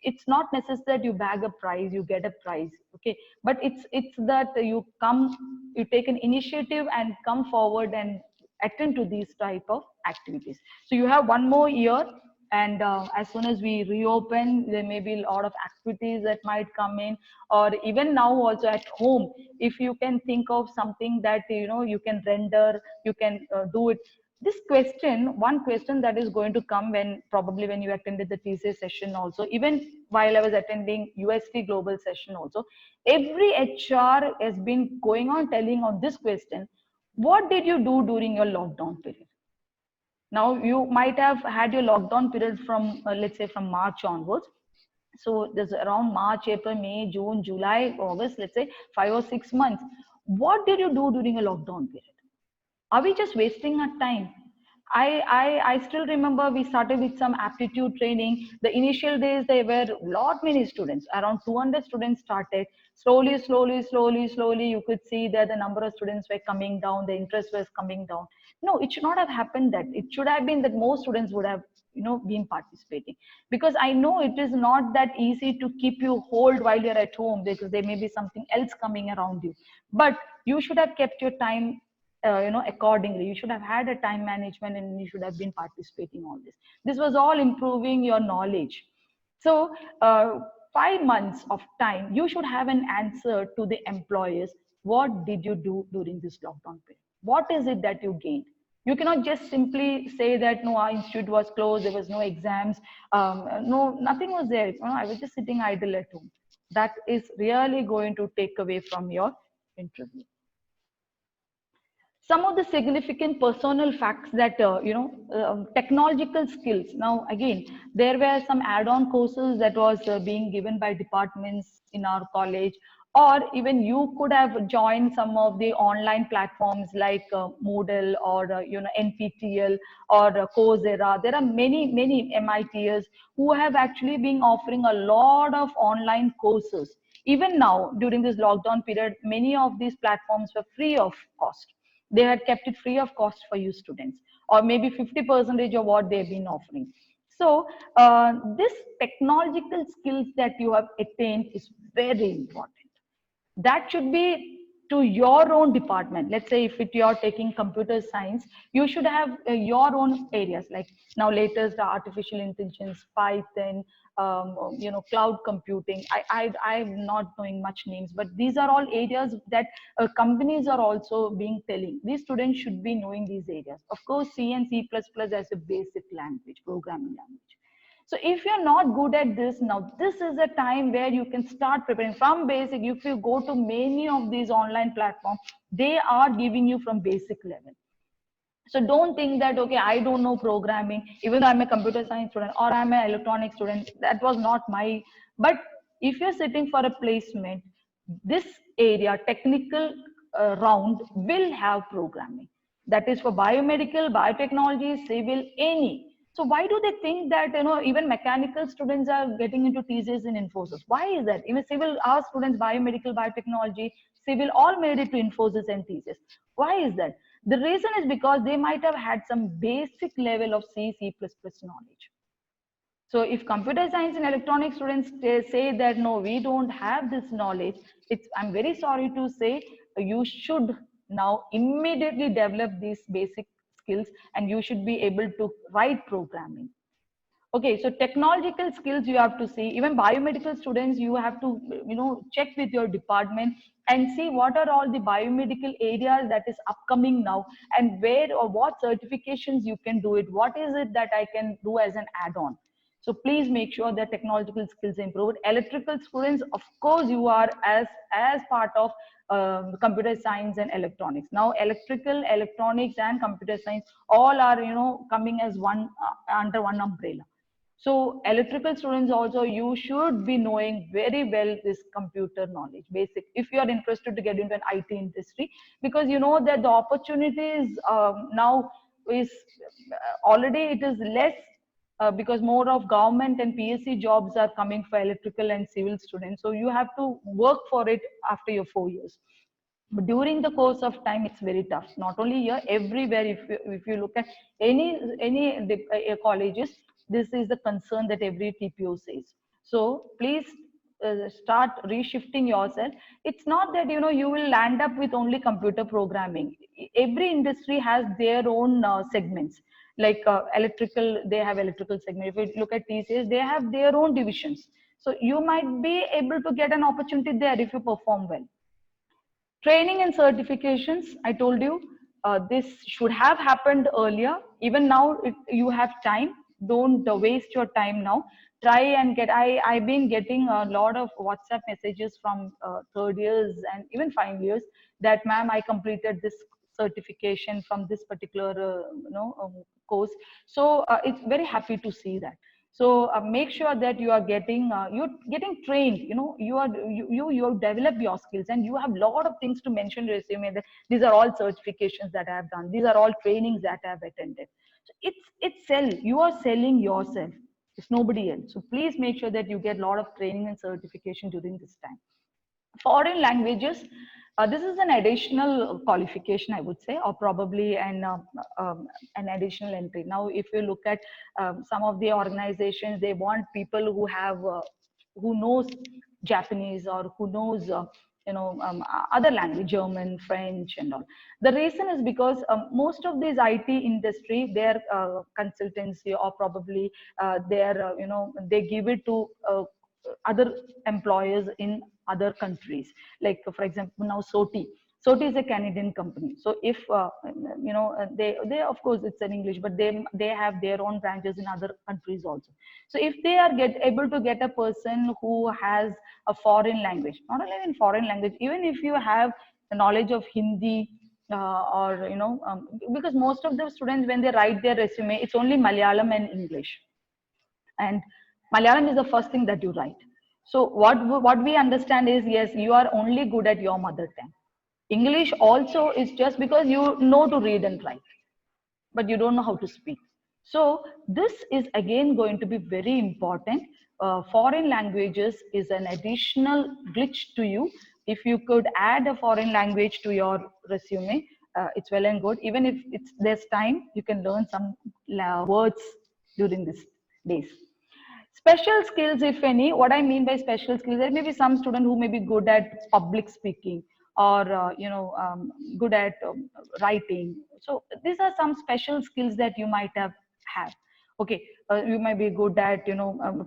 it's not necessary that you bag a prize, you get a prize, okay, but it's that you come, you take an initiative and come forward and attend to these type of activities. So you have one more year, and as soon as we reopen, there may be a lot of activities that might come in, or even now also at home, if you can think of something that you can render, you can do it. This question, one question that is going to come when probably when you attended the TCA session also, even while I was attending UST global session also, every HR has been going on telling on this question: what did you do during your lockdown period? Now you might have had your lockdown period from let's say from March onwards. So there's around March, April, May, June, July, August, let's say 5 or 6 months. What did you do during a lockdown period? Are we just wasting our time? I still remember we started with some aptitude training. The initial days there were lot many students, around 200 students started. Slowly, you could see that the number of students were coming down, the interest was coming down. No, it should not have happened that. It should have been that more students would have been participating, because I know it is not that easy to keep you hold while you're at home, because there may be something else coming around you. But you should have kept your time accordingly. You should have had a time management, and you should have been participating on this was all improving your knowledge. So 5 months of time, you should have an answer to the employers. What did you do during this lockdown period? What is it that you gained? You cannot just simply say that no, our institute was closed, there was no exams, no, nothing was there. I was just sitting idle at home. That is really going to take away from your interview. Some of the significant personal facts that technological skills. Now again, there were some add-on courses that was being given by departments in our college, or even you could have joined some of the online platforms like Moodle, or NPTEL, or Coursera. There are many MITers who have actually been offering a lot of online courses. Even now during this lockdown period, many of these platforms were free of cost. They had kept it free of cost for you students, or maybe 50% of what they've been offering. So this technological skills that you have attained is very important. That should be to your own department. Let's say if you're taking computer science, you should have your own areas, like now latest the artificial intelligence, Python, cloud computing. I'm not knowing much names, but these are all areas that companies are also being telling these students should be knowing these areas. Of course, C and C++ as a basic language, programming language. So if you're not good at this, now this is a time where you can start preparing from basic. If you go to many of these online platforms, they are giving you from basic level. So don't think that, okay, I don't know programming, even though I'm a computer science student or I'm an electronic student. That was not my, but if you're sitting for a placement, this area, technical round will have programming. That is for biomedical, biotechnology, civil, any. So why do they think that, even mechanical students are getting into thesis in Infosys? Why is that? Even civil, our students, biomedical, biotechnology, civil, all made it to Infosys and thesis. Why is that? The reason is because they might have had some basic level of C, C++ knowledge. So if computer science and electronics students say that, no, we don't have this knowledge, I'm very sorry to say, you should now immediately develop these basic skills, and you should be able to write programming. Okay, so technological skills you have to see. Even biomedical students, you have to, check with your department and see what are all the biomedical areas that is upcoming now, and where or what certifications you can do it. What is it that I can do as an add-on? So please make sure that technological skills improved. Electrical students, of course, you are as part of computer science and electronics. Now, electrical, electronics, and computer science all are coming as one under one umbrella. So electrical students also, you should be knowing very well this computer knowledge, basic, if you are interested to get into an IT industry, because you know that the opportunities now is already it is less, because more of government and PSC jobs are coming for electrical and civil students. So you have to work for it after your 4 years. But during the course of time, it's very tough. Not only here, everywhere. If you look at any colleges, this is the concern that every TPO says. So please start reshifting yourself. It's not that you will land up with only computer programming. Every industry has their own segments. Like electrical, they have electrical segment. If you look at TCS, they have their own divisions. So you might be able to get an opportunity there if you perform well. Training and certifications, I told you, this should have happened earlier. Even now, you have time. Don't waste your time now. Try and get. I've been getting a lot of WhatsApp messages from third years and even 5 years that, ma'am, I completed this certification from this particular course. So it's very happy to see that. So make sure that you are you're getting trained. You develop your skills, and you have a lot of things to mention in your resume, that these are all certifications that I have done, these are all trainings that I have attended. So it's sell. You are selling yourself. It's nobody else. So please make sure that you get a lot of training and certification during this time. Foreign languages, this is an additional qualification, I would say, or probably an additional entry. Now, if you look at some of the organizations, they want people who knows Japanese, or who knows other language, German, French, and all. The reason is because most of these IT industry, their consultancy, or probably their they give it to other employers in other countries. Like for example, now Soti is a Canadian company. So if they of course it's in English, but they have their own branches in other countries also. So if they are able to get a person who has a foreign language, not only in foreign language, even if you have the knowledge of Hindi, or because most of the students, when they write their resume, it's only Malayalam and English, and Malayalam is the first thing that you write. So what we understand is, yes, you are only good at your mother tongue. English also is just because you know to read and write, but you don't know how to speak. So this is again going to be very important. Foreign languages is an additional glitch to you. If you could add a foreign language to your resume, it's well and good. Even if there's time, you can learn some words during these days. Special skills, if any. What I mean by special skills, there may be some student who may be good at public speaking, or good at writing. So these are some special skills that you might have. Okay, you might be good at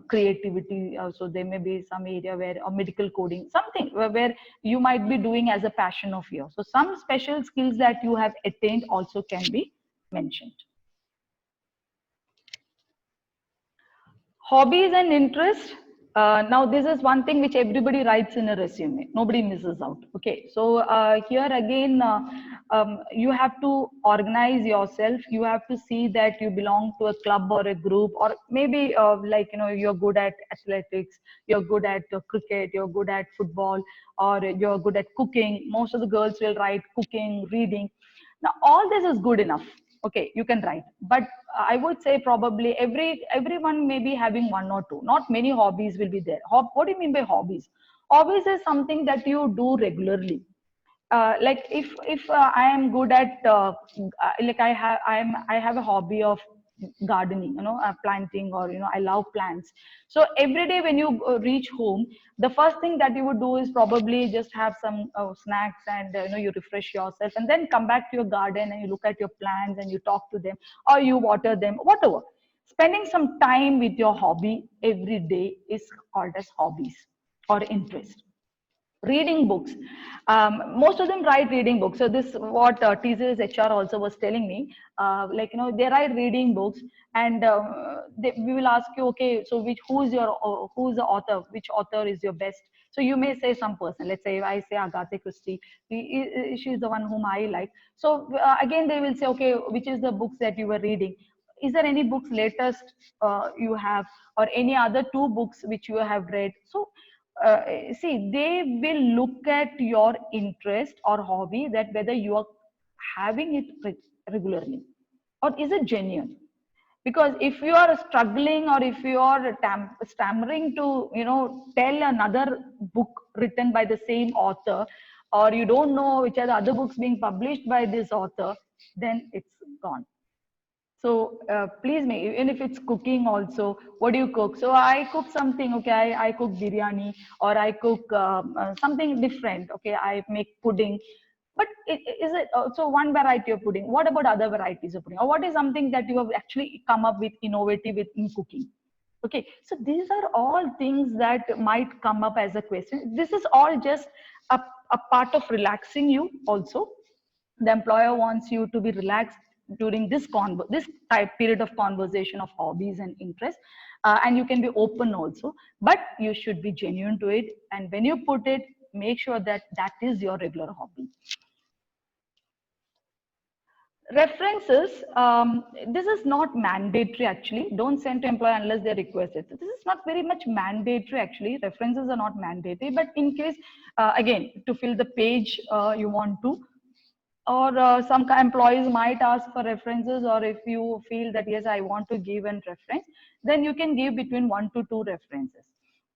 creativity. So there may be some area where, or medical coding, something where you might be doing as a passion of yours. So some special skills that you have attained also can be mentioned. Hobbies and interest. Now, this is one thing which everybody writes in a resume. Nobody misses out. Okay, so here again, you have to organize yourself. You have to see that you belong to a club or a group, or maybe like you're good at athletics, you're good at cricket, you're good at football, or you're good at cooking. Most of the girls will write cooking, reading. Now, all this is good enough. Okay, you can write, but I would say probably everyone may be having one or two. Not many hobbies will be there. What do you mean by hobbies? Hobbies is something that you do regularly. Like if I am good at like I have a hobby of gardening, planting, or I love plants. So every day when you reach home, the first thing that you would do is probably just have some snacks, and you refresh yourself, and then come back to your garden and you look at your plants and you talk to them, or you water them, whatever. Spending some time with your hobby every day is called as hobbies or interest. Reading books, most of them write reading books. So this what TCS HR also was telling me, like they write reading books, and we will ask you, okay, so which who's the author, which author is your best. So you may say some person, let's say if I say Agatha Christie, she's the one whom I like. So again they will say, okay, which is the books that you were reading, is there any books latest you have, or any other two books which you have read. So uh, see, they will look at your interest or hobby, that whether you are having it regularly or is it genuine. Because if you are struggling, or if you are stammering to tell another book written by the same author, or you don't know which are the other books being published by this author, then it's gone. So please me, even if it's cooking also, what do you cook? So I cook something, okay, I cook biryani, or I cook something different, okay, I make pudding. But is it also one variety of pudding? What about other varieties of pudding? Or what is something that you have actually come up with innovative with in cooking? Okay, so these are all things that might come up as a question. This is all just a part of relaxing you also. The employer wants you to be relaxed during this type period of conversation of hobbies and interests, and you can be open also, but you should be genuine to it, and when you put it, make sure that that is your regular hobby. References, this is not mandatory actually. Don't send to employer unless they request it. This is not very much mandatory actually. References are not mandatory, but in case, again, to fill the page you want to, or some employees might ask for references, or if you feel that yes, I want to give a reference, then you can give between 1 to 2 references,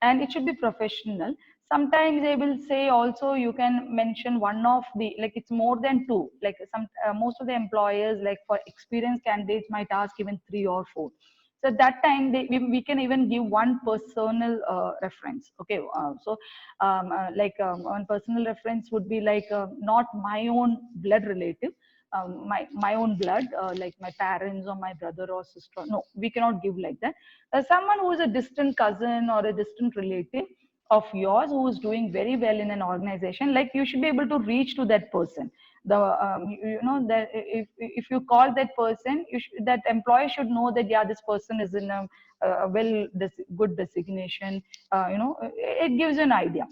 and it should be professional. Sometimes they will say also you can mention one of the, like it's more than two, like some most of the employers, like for experienced candidates, might ask even 3 or 4. So at that time we can even give one personal reference. Okay, one personal reference would be like not my own blood relative, my own blood, like my parents or my brother or sister. No, we cannot give like that. Someone who is a distant cousin or a distant relative of yours who is doing very well in an organization, like you should be able to reach to that person. The you know that if you call that person, that employee should know that yeah, this person is in good designation. It gives you an idea.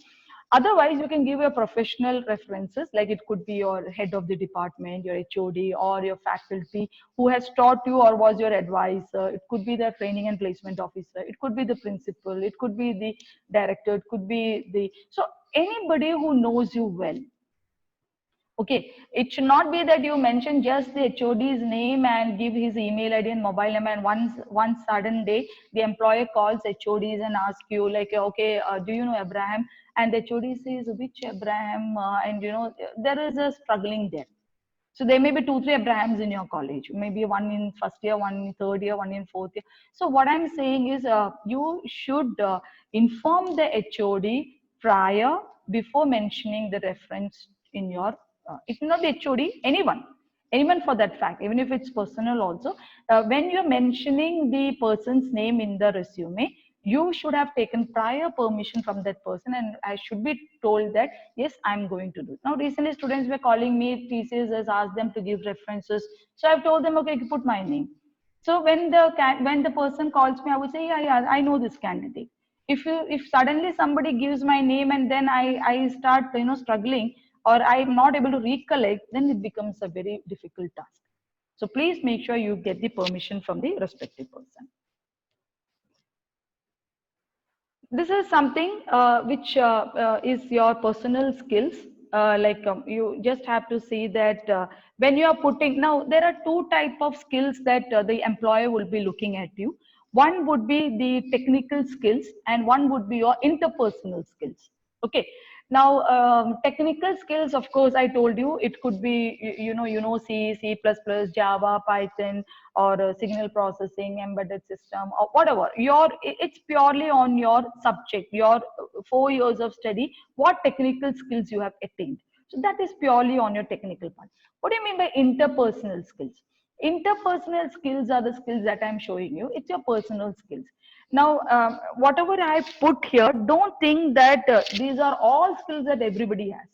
Otherwise, you can give your professional references, like it could be your head of the department, your HOD, or your faculty who has taught you or was your advisor. It could be the training and placement officer. It could be the principal. It could be the director. It could be so anybody who knows you well. Okay, it should not be that you mention just the HOD's name and give his email ID and mobile number, and one sudden day the employer calls HODs and asks you like, okay, do you know Abraham? And the HOD says, which Abraham? And there is a struggling there. So there may be 2, 3 Abrahams in your college, maybe one in first year, one in third year, one in fourth year. So what I'm saying is, you should inform the HOD prior, before mentioning the reference in your. It will not be HOD, anyone for that fact, even if it's personal also. When you're mentioning the person's name in the resume, you should have taken prior permission from that person, and I should be told that yes, I'm going to do it. Now recently students were calling me, TCS has asked them to give references, so I've told them, okay, put my name. So when the person calls me, I would say, yeah, I know this candidate. If suddenly somebody gives my name and then I start struggling, or I'm not able to recollect, then it becomes a very difficult task. So please make sure you get the permission from the respective person. This is something which is your personal skills. You just have to see that when you are putting, now there are two type of skills that the employer will be looking at you. One would be the technical skills, and one would be your interpersonal skills. Okay, now technical skills, of course, I told you it could be C, C++, Java, Python, or signal processing, embedded system, or whatever. It's purely on your subject, your 4 years of study, what technical skills you have attained. So that is purely on your technical part. What do you mean by interpersonal skills? Interpersonal skills are the skills that I'm showing you. It's your personal skills. Now, whatever I put here, don't think that these are all skills that everybody has.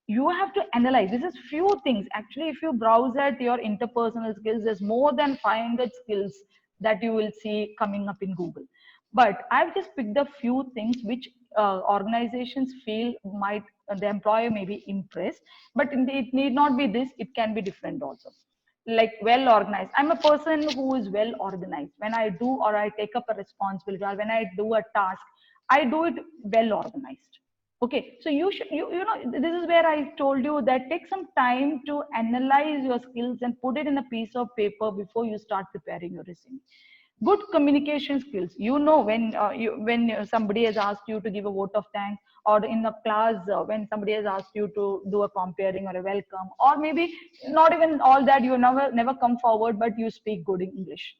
You have to analyze. This is few things. Actually, if you browse at your interpersonal skills, there's more than 500 skills that you will see coming up in Google. But I've just picked a few things which organizations feel might the employer may be impressed, but it need not be this. It can be different also. Like well organized. I'm a person who is well organized. When I do or I take up a responsibility or when I do a task, I do it well organized. Okay, so you should you know this is where I told you that take some time to analyze your skills and put it in a piece of paper before you start preparing your resume. Good communication skills. You know when somebody has asked you to give a vote of thanks, or in a class when somebody has asked you to do a comparing or a welcome, or maybe not even all that, you never come forward, but you speak good English,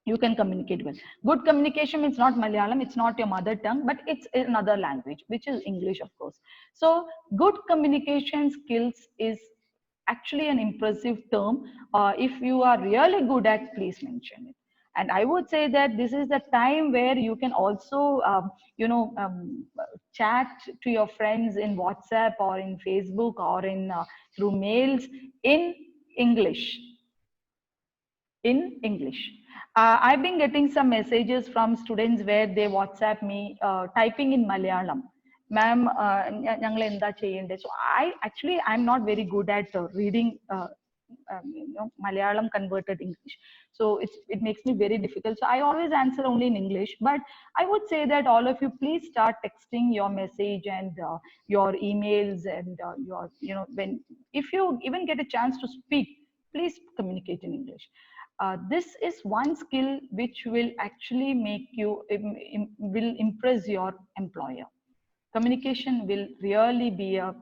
you can communicate well. Good communication means not Malayalam, it's not your mother tongue, but it's another language, which is English, of course. So, good communication skills is actually an impressive term. If you are really good at, please mention it. And I would say that this is the time where you can also, chat to your friends in WhatsApp or in Facebook or in through mails in English. In English. I've been getting some messages from students where they WhatsApp me typing in Malayalam. Ma'am, so I'm not very good at reading Malayalam converted English. So it makes me very difficult. So I always answer only in English. But I would say that all of you, please start texting your message and your emails and when if you even get a chance to speak, please communicate in English. This is one skill which will actually make you will impress your employer. Communication will really be a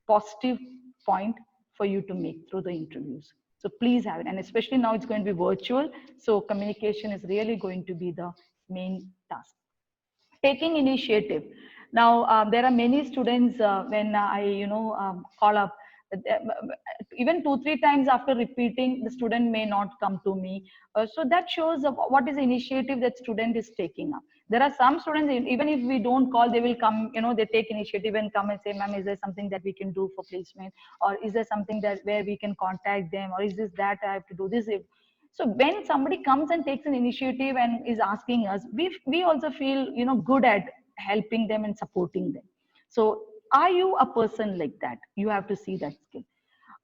positive point for you to make through the interviews. So please have it, and especially now it's going to be virtual, so communication is really going to be the main task. Taking initiative. Now there are many students when I call up, even 2-3 times after repeating, the student may not come to me. So that shows what is the initiative that student is taking up. There are some students, even if we don't call, they will come, they take initiative and come and say, ma'am, is there something that we can do for placement, or is there something that where we can contact them, or is this that I have to do this? So when somebody comes and takes an initiative and is asking us, we also feel good at helping them and supporting them. So are you a person like that? You have to see that skill.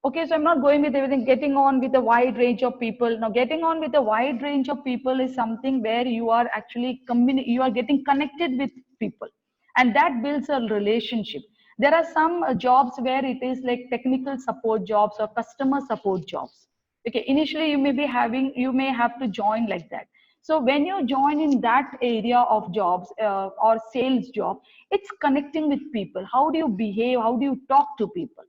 Okay, so I'm not going with everything. Getting on with a wide range of people. Now, getting on with a wide range of people is something where you are actually you are getting connected with people, and that builds a relationship. There are some jobs where it is like technical support jobs or customer support jobs. Okay, initially you may have to join like that. So when you join in that area of jobs or sales job, it's connecting with people. How do you behave? How do you talk to people?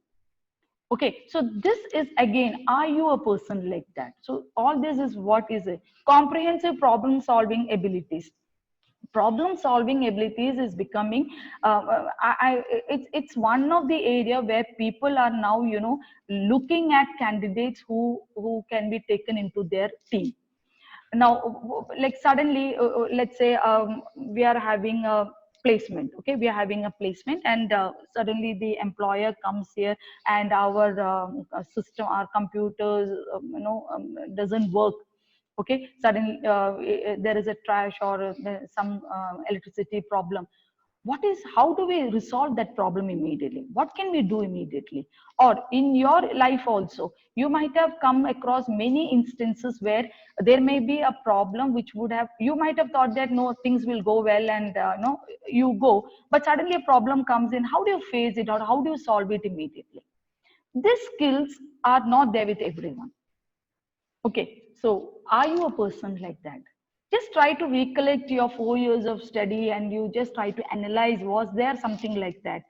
Okay, so this is again, are you a person like that? So all this is what is it? Comprehensive problem solving abilities. Problem solving abilities is becoming it's one of the area where people are now looking at candidates who can be taken into their team. Now like suddenly let's say we are having a placement. Okay, we are having a placement, and suddenly the employer comes here and our system, our computers doesn't work. Okay, suddenly there is a trash or some electricity problem. How do we resolve that problem immediately? What can we do immediately? Or in your life also, you might have come across many instances where there may be a problem which would have, you might have thought that no, things will go well, and no, you go, but suddenly a problem comes in. How do you face it, or how do you solve it immediately? These skills are not there with everyone. Okay, so are you a person like that? Just try to recollect your 4 years of study and you just try to analyze, was there something like that?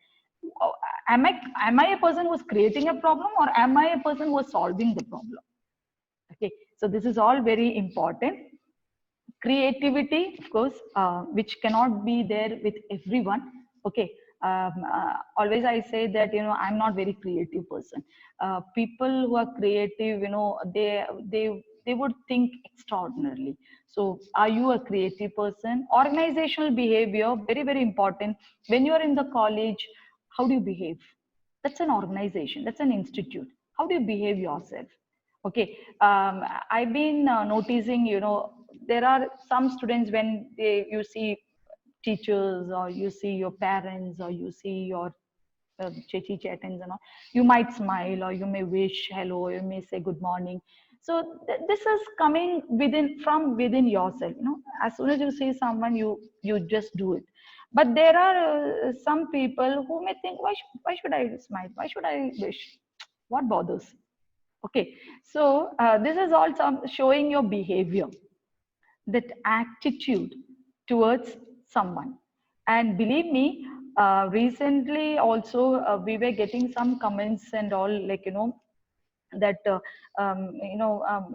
Oh, am I a person who was creating a problem, or am I a person who was solving the problem? Okay, so this is all very important. Creativity, of course, which cannot be there with everyone. Okay, Always I say that, I'm not very creative person. People who are creative, they would think extraordinarily. So are you a creative person? Organizational behavior, very very important. When you are in the college, how do you behave? That's an organization, that's an institute. How do you behave yourself? Okay. I've been noticing, there are some students, when you see teachers, or you see your parents, or you see your chechi chatins and all, you might smile, or you may wish hello, you may say good morning. So this is coming from within yourself. As soon as you see someone, you just do it. But there are some people who may think, why should I smile, why should I wish, what bothers? Okay. So this is all showing your behavior, that attitude towards someone. And believe me, recently also we were getting some comments and all, like, that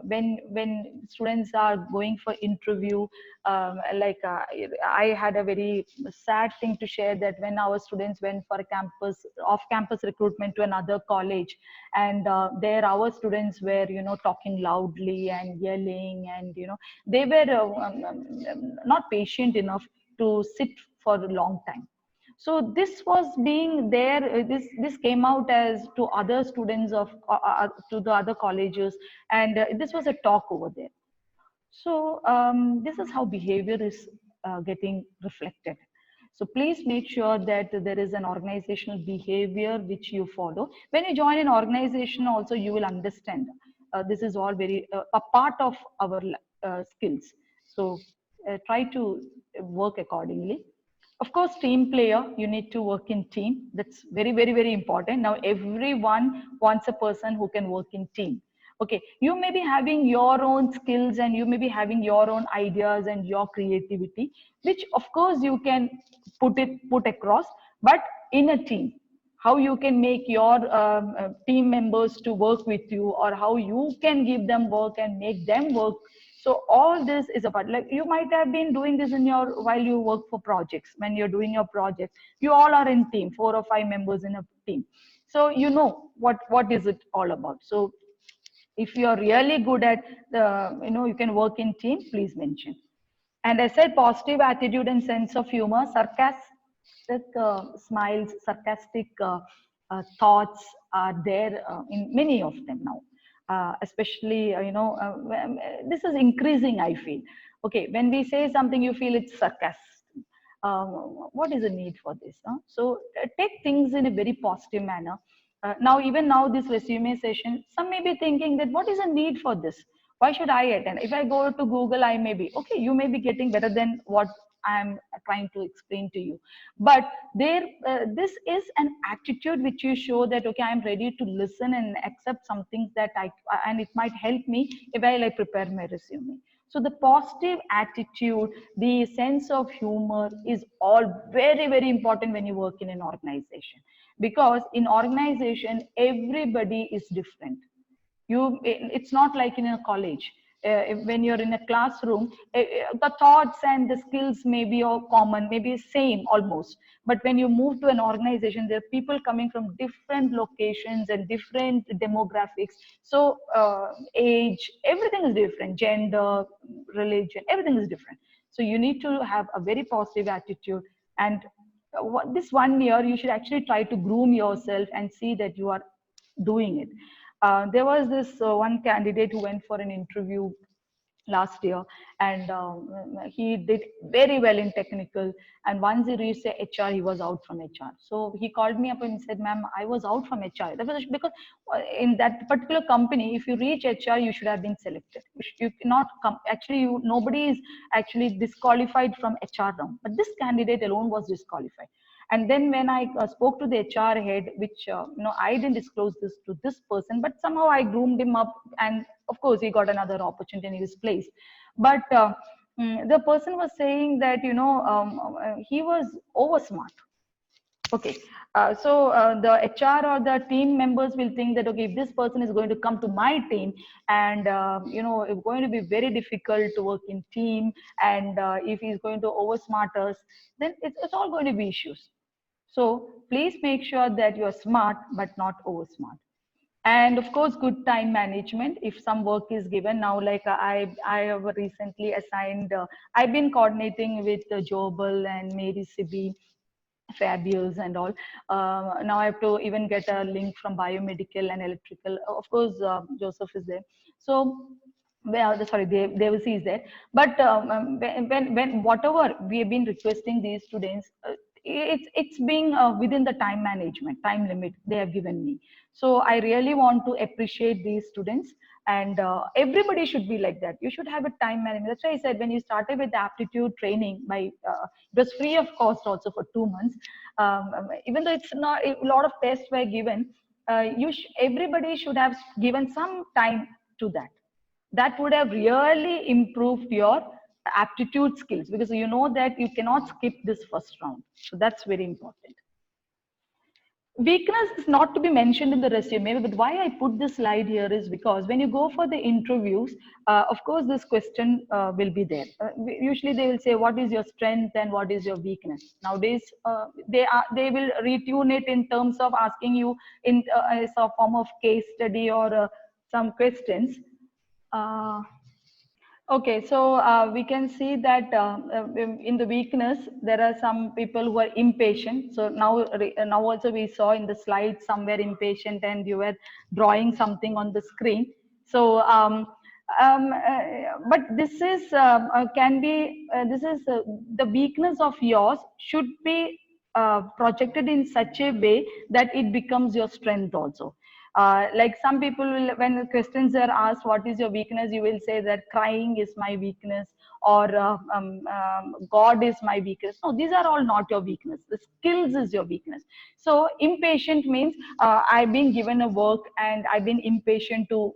when students are going for interview, like I had a very sad thing to share, that when our students went for a off campus recruitment to another college, and there our students were, talking loudly and yelling, and they were not patient enough to sit for a long time. So this was being there, this came out as to other students of to the other colleges, and this was a talk over there. So this is how behavior is getting reflected. So please make sure that there is an organizational behavior which you follow. When you join an organization also, you will understand this is all very a part of our skills. So try to work accordingly. Of course, team player, you need to work in team. That's very very very important. Now everyone wants a person who can work in team. Okay, you may be having your own skills, and you may be having your own ideas and your creativity, which of course you can put across. But in a team, how you can make your team members to work with you, or how you can give them work and make them work. So all this is about, like, you might have been doing this in your, while you work for projects. When you're doing your projects, you all are in team, 4 or 5 members in a team. So what is it all about. So if you're really good at the, you can work in team, please mention. And I said positive attitude and sense of humor, sarcastic smiles, sarcastic thoughts are there in many of them now. Especially, this is increasing, I feel. Okay, when we say something, you feel it's sarcastic. What is the need for this? Huh? So take things in a very positive manner. Now, even now, this resume session, some may be thinking that what is the need for this? Why should I attend? If I go to Google, I may be okay. You may be getting better than what I'm trying to explain to you. But this is an attitude which you show that, okay, I'm ready to listen and accept some things that and it might help me if I like prepare my resume. So the positive attitude, the sense of humor is all very, very important when you work in an organization, because in organization, everybody is different. It's not like in a college. When you're in a classroom, the thoughts and the skills may be all common, maybe same almost. But when you move to an organization, there are people coming from different locations and different demographics. So age, everything is different, gender, religion, everything is different. So you need to have a very positive attitude. And this 1 year, you should actually try to groom yourself and see that you are doing it. There was this one candidate who went for an interview last year, and he did very well in technical. And once he reached the HR, he was out from HR. So he called me up and said, "Ma'am, I was out from HR." That was because in that particular company, if you reach HR, you should have been selected. You cannot come. Actually, nobody is actually disqualified from HR round, but this candidate alone was disqualified. And then when I spoke to the HR head, which I didn't disclose this to this person, but somehow I groomed him up, and of course he got another opportunity in his place. But the person was saying that he was over smart. Okay, so the HR or the team members will think that, okay, if this person is going to come to my team, and it's going to be very difficult to work in team, and if he's going to oversmart us, then it's all going to be issues. So please make sure that you're smart but not over smart. And of course, good time management. If some work is given now, like I have recently assigned, I've been coordinating with Jobel and Mary Sibi, Fabius and all. Now I have to even get a link from biomedical and electrical. Of course, Joseph is there. So, well, sorry, Devasi is there. But when whatever we have been requesting these students, it's being within the time management, time limit they have given me. So I really want to appreciate these students, and everybody should be like that. You should have a time management. That's why I said when you started with the aptitude training, by it was free of cost also for 2 months. Even though it's not a lot of tests were given, everybody should have given some time to that. That would have really improved your aptitude skills, because you know that you cannot skip this first round. So that's very important. Weakness is not to be mentioned in the resume, but why I put this slide here is because when you go for the interviews, of course this question will be there. Usually they will say what is your strength and what is your weakness. Nowadays they will retune it in terms of asking you in as a form of case study or some questions. uh, Okay, so we can see that in the weakness, there are some people who are impatient. So now also we saw in the slide somewhere impatient, and you were drawing something on the screen. So, but this is can be this is the weakness of yours should be projected in such a way that it becomes your strength also. Like some people will, when the questions are asked what is your weakness, you will say that crying is my weakness, or God is my weakness. No, these are all not your weakness. The skills is your weakness. So impatient means I've been given a work and I've been impatient to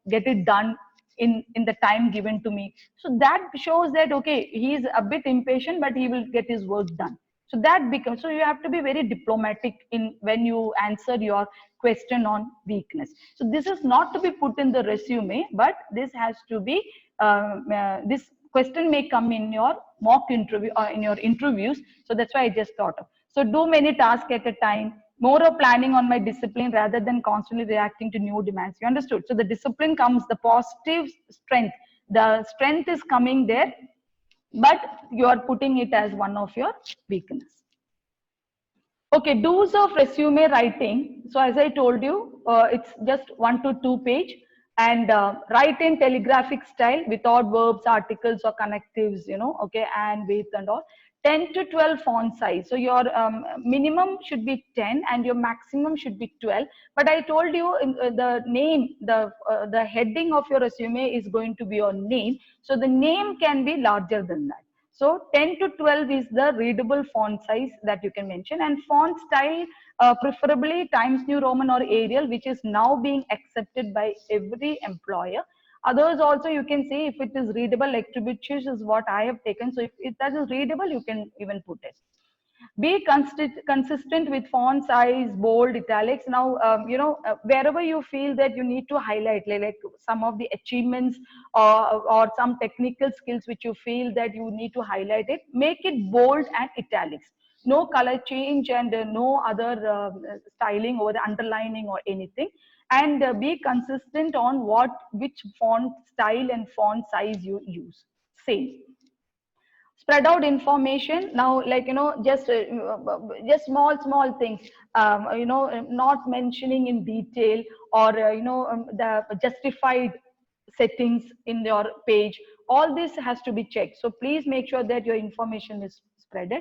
get it done in the time given to me. So that shows that okay, he's a bit impatient but he will get his work done. So that becomes, so you have to be very diplomatic in when you answer your question on weakness. So this is not to be put in the resume, but this has to be this question may come in your mock interview or in your interviews. So that's why I just thought of. So do many tasks at a time, more of planning on my discipline rather than constantly reacting to new demands. You understood? So the discipline comes, the positive strength, the strength is coming there, but you are putting it as one of your weakness. Okay, do's of resume writing. So as I told you, it's just 1 to 2 page, and write in telegraphic style without verbs, articles, or connectives. Okay, and width and all. 10 to 12 font size. So your minimum should be 10 and your maximum should be 12. But I told you the name, the heading of your resume is going to be your name. So the name can be larger than that. So 10 to 12 is the readable font size that you can mention, and font style preferably Times New Roman or Arial, which is now being accepted by every employer. Others also you can say if it is readable, Lectrubitches is what I have taken. So if that is readable, you can even put it. Be consistent with font size, bold, italics. Now, wherever you feel that you need to highlight, like some of the achievements or some technical skills which you feel that you need to highlight it, make it bold and italics. No color change and no other styling over the underlining or anything. And be consistent on which font style and font size you use. Same. Spread out information. Now, like just small things, not mentioning in detail, or the justified settings in your page. All this has to be checked. So please make sure that your information is spreaded.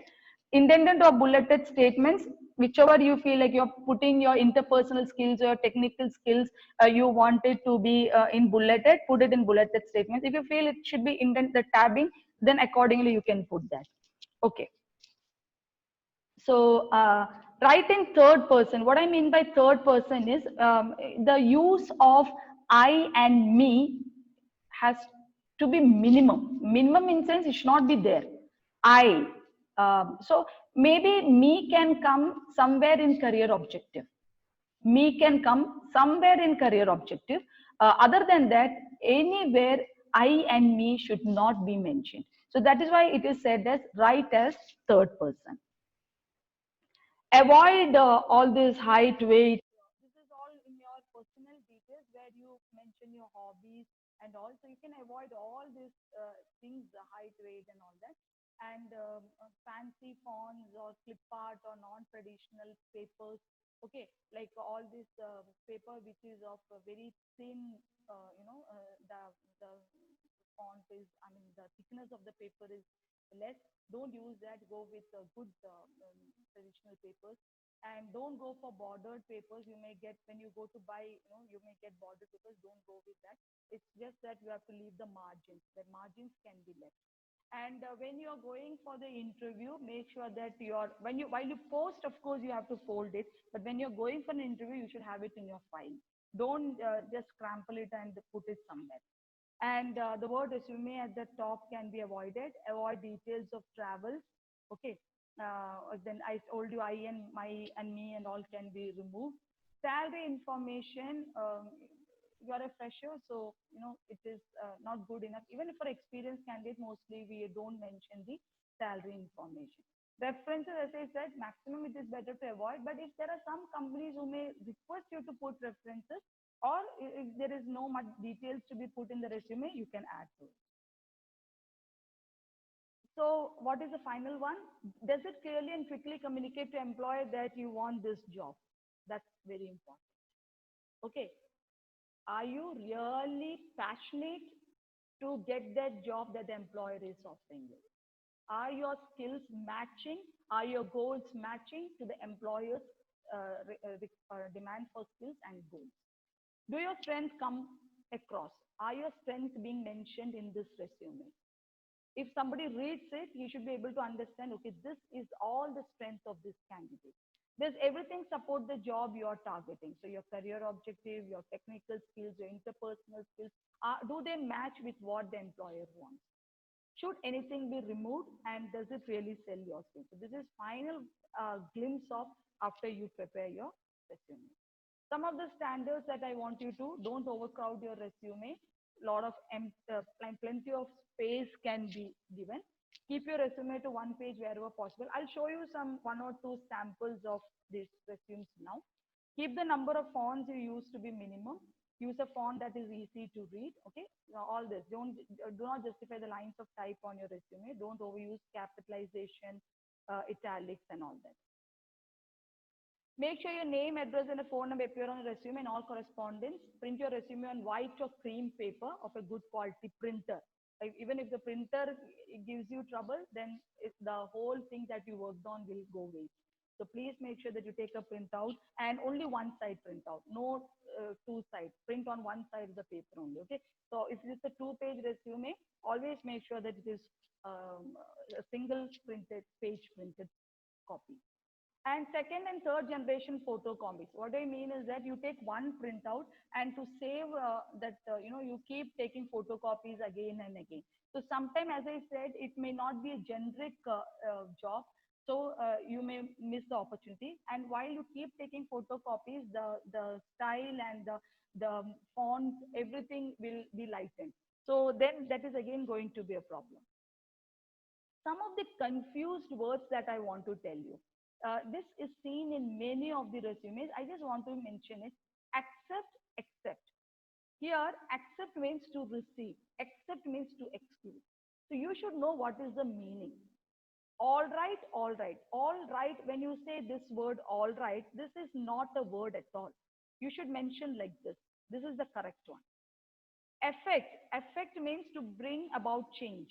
Indented or bulleted statements, whichever you feel like you're putting your interpersonal skills or technical skills, you want it to be in bulleted, put it in bulleted statements. If you feel it should be indent, the tabbing, then accordingly you can put that. Okay. So write in third person. What I mean by third person is the use of I and me has to be minimum. Minimum in sense it should not be there. I. So maybe me can come somewhere in career objective. Me can come somewhere in career objective. Other than that, anywhere I and me should not be mentioned. So that is why it is said as write as third person. Avoid all this height, weight. This is all in your personal details where you mention your hobbies and also you can avoid all these things, the height, weight, and all that. And fancy fonts or clip art or non-traditional papers. Okay, like all this paper which is of a very thin, the font is, I mean, the thickness of the paper is less. Don't use that. Go with good traditional papers, and don't go for bordered papers. You may get, when you go to buy, you may get bordered papers. Don't go with that. It's just that you have to leave the margins. The margins can be left. And when you are going for the interview, make sure that when you while you post, of course you have to fold it, but when you're going for an interview, you should have it in your file. Don't just crumple it and put it somewhere. And the word resume at the top can be avoided. Avoid details of travels. Okay. Then I told you I and my and me and all can be removed. Salary information. You are a fresher, so it is not good enough. Even for experienced candidate, mostly we don't mention the salary information. References, as I said, maximum it is better to avoid. But if there are some companies who may request you to put references, or if there is no much details to be put in the resume, you can add to it. So what is the final one? Does it clearly and quickly communicate to employer that you want this job? That's very important. Okay. Are you really passionate to get that job that the employer is offering you? Are your skills matching? Are your goals matching to the employer's demand for skills and goals? Do your strengths come across? Are your strengths being mentioned in this resume? If somebody reads it, he should be able to understand, okay, this is all the strength of this candidate. Does everything support the job you are targeting? So your career objective, your technical skills, your interpersonal skills, do they match with what the employer wants? Should anything be removed, and does it really sell your skills? So this is final glimpse of after you prepare your resume. Some of the standards that I want you to, don't overcrowd your resume. Lot of plenty of space can be given. Keep your resume to one page wherever possible. I'll show you some one or two samples of these resumes now. Keep the number of fonts you use to be minimum. Use a font that is easy to read. Okay, now, all this. Do not justify the lines of type on your resume. Don't overuse capitalization, italics, and all that. Make sure your name, address, and a phone number appear on your resume and all correspondence. Print your resume on white or cream paper of a good quality printer. Like, even if the printer gives you trouble, then the whole thing that you worked on will go waste. So please make sure that you take a printout and only one side printout, no two sides. Print on one side of the paper only. Okay. So if it's a two-page resume, always make sure that it is a single printed page printed copy. And second and third generation photocopies. What I mean is that you take one printout, and to save that, you keep taking photocopies again and again. So sometime, as I said, it may not be a generic job. So you may miss the opportunity. And while you keep taking photocopies, the style and the font, everything will be lightened. So then that is again going to be a problem. Some of the confused words that I want to tell you. This is seen in many of the resumes. I just want to mention it. Accept, accept. Here, accept means to receive. Accept means to exclude. So you should know what is the meaning. All right, all right. All right, when you say this word all right, this is not a word at all. You should mention like this. This is the correct one. Effect. Effect means to bring about change.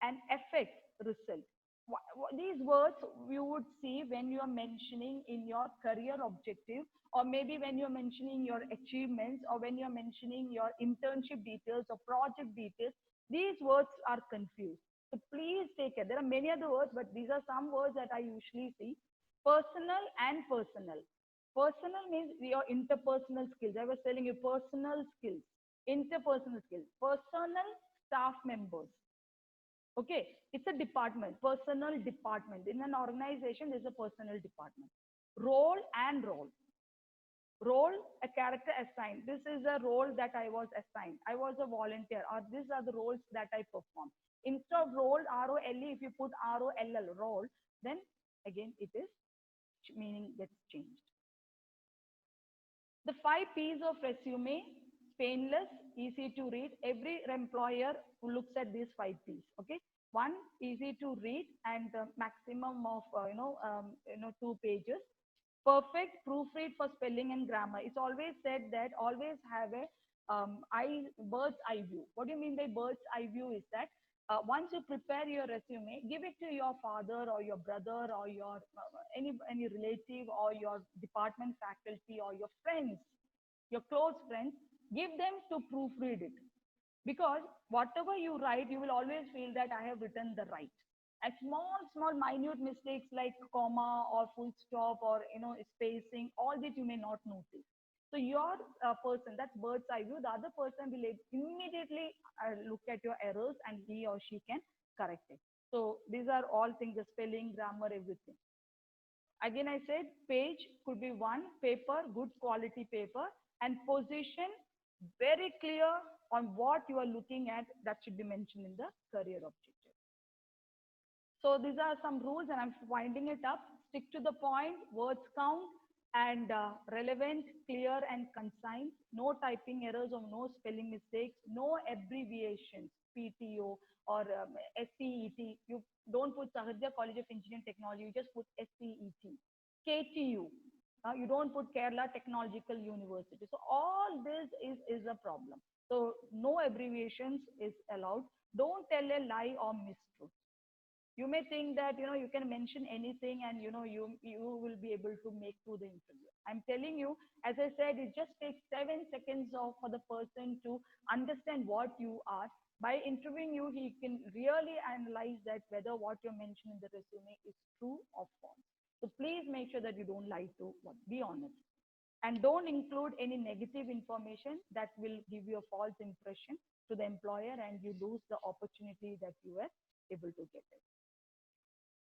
And effect, result. These words you would see when you are mentioning in your career objective, or maybe when you're mentioning your achievements, or when you're mentioning your internship details or project details. These words are confused. So please take care. There are many other words, but these are some words that I usually see. Personal and personal. Personal means your interpersonal skills. I was telling you personal skills, interpersonal skills, personal staff members. Okay, it's a department, personal department. In an organization, there's a personal department. Role and role. Role, a character assigned. This is a role that I was assigned. I was a volunteer, or these are the roles that I perform. Instead of role, ROLE, if you put ROLL, role, then again it is meaning gets changed. The 5 P's of resume: painless, easy to read. Every employer who looks at these 5 P's. Okay, one, easy to read and maximum of 2 pages. Perfect, proofread for spelling and grammar. It's always said that always have a bird's eye view. What do you mean by bird's eye view? Is that once you prepare your resume, give it to your father or your brother or your any relative or your department faculty or your friends, your close friends. Give them to proofread it, because whatever you write, you will always feel that I have written the right. And small minute mistakes like comma or full stop or spacing, all that you may not notice. So your person, that's bird's eye view. The other person will immediately look at your errors and he or she can correct it. So these are all things: the spelling, grammar, everything. Again, I said page could be one, paper, good quality paper, and position very clear on what you are looking at. That should be mentioned in the career objective. So these are some rules, and I'm winding it up. Stick to the point, words count, and relevant, clear, and concise. No typing errors or no spelling mistakes. No abbreviations, PTO or SCET. You don't put Sahajya College of Engineering Technology. You just put SCET. KTU. You don't put Kerala Technological University. So all this is a problem. So no abbreviations is allowed. Don't tell a lie or mistruth. You may think that you can mention anything and you will be able to make through the interview. I'm telling you, as I said, it just takes 7 seconds for the person to understand what you are. By interviewing you, he can really analyze that whether what you're mentioning in the resume is true or false. So please make sure that you don't lie to one. Be honest. And don't include any negative information that will give you a false impression to the employer and you lose the opportunity that you were able to get it.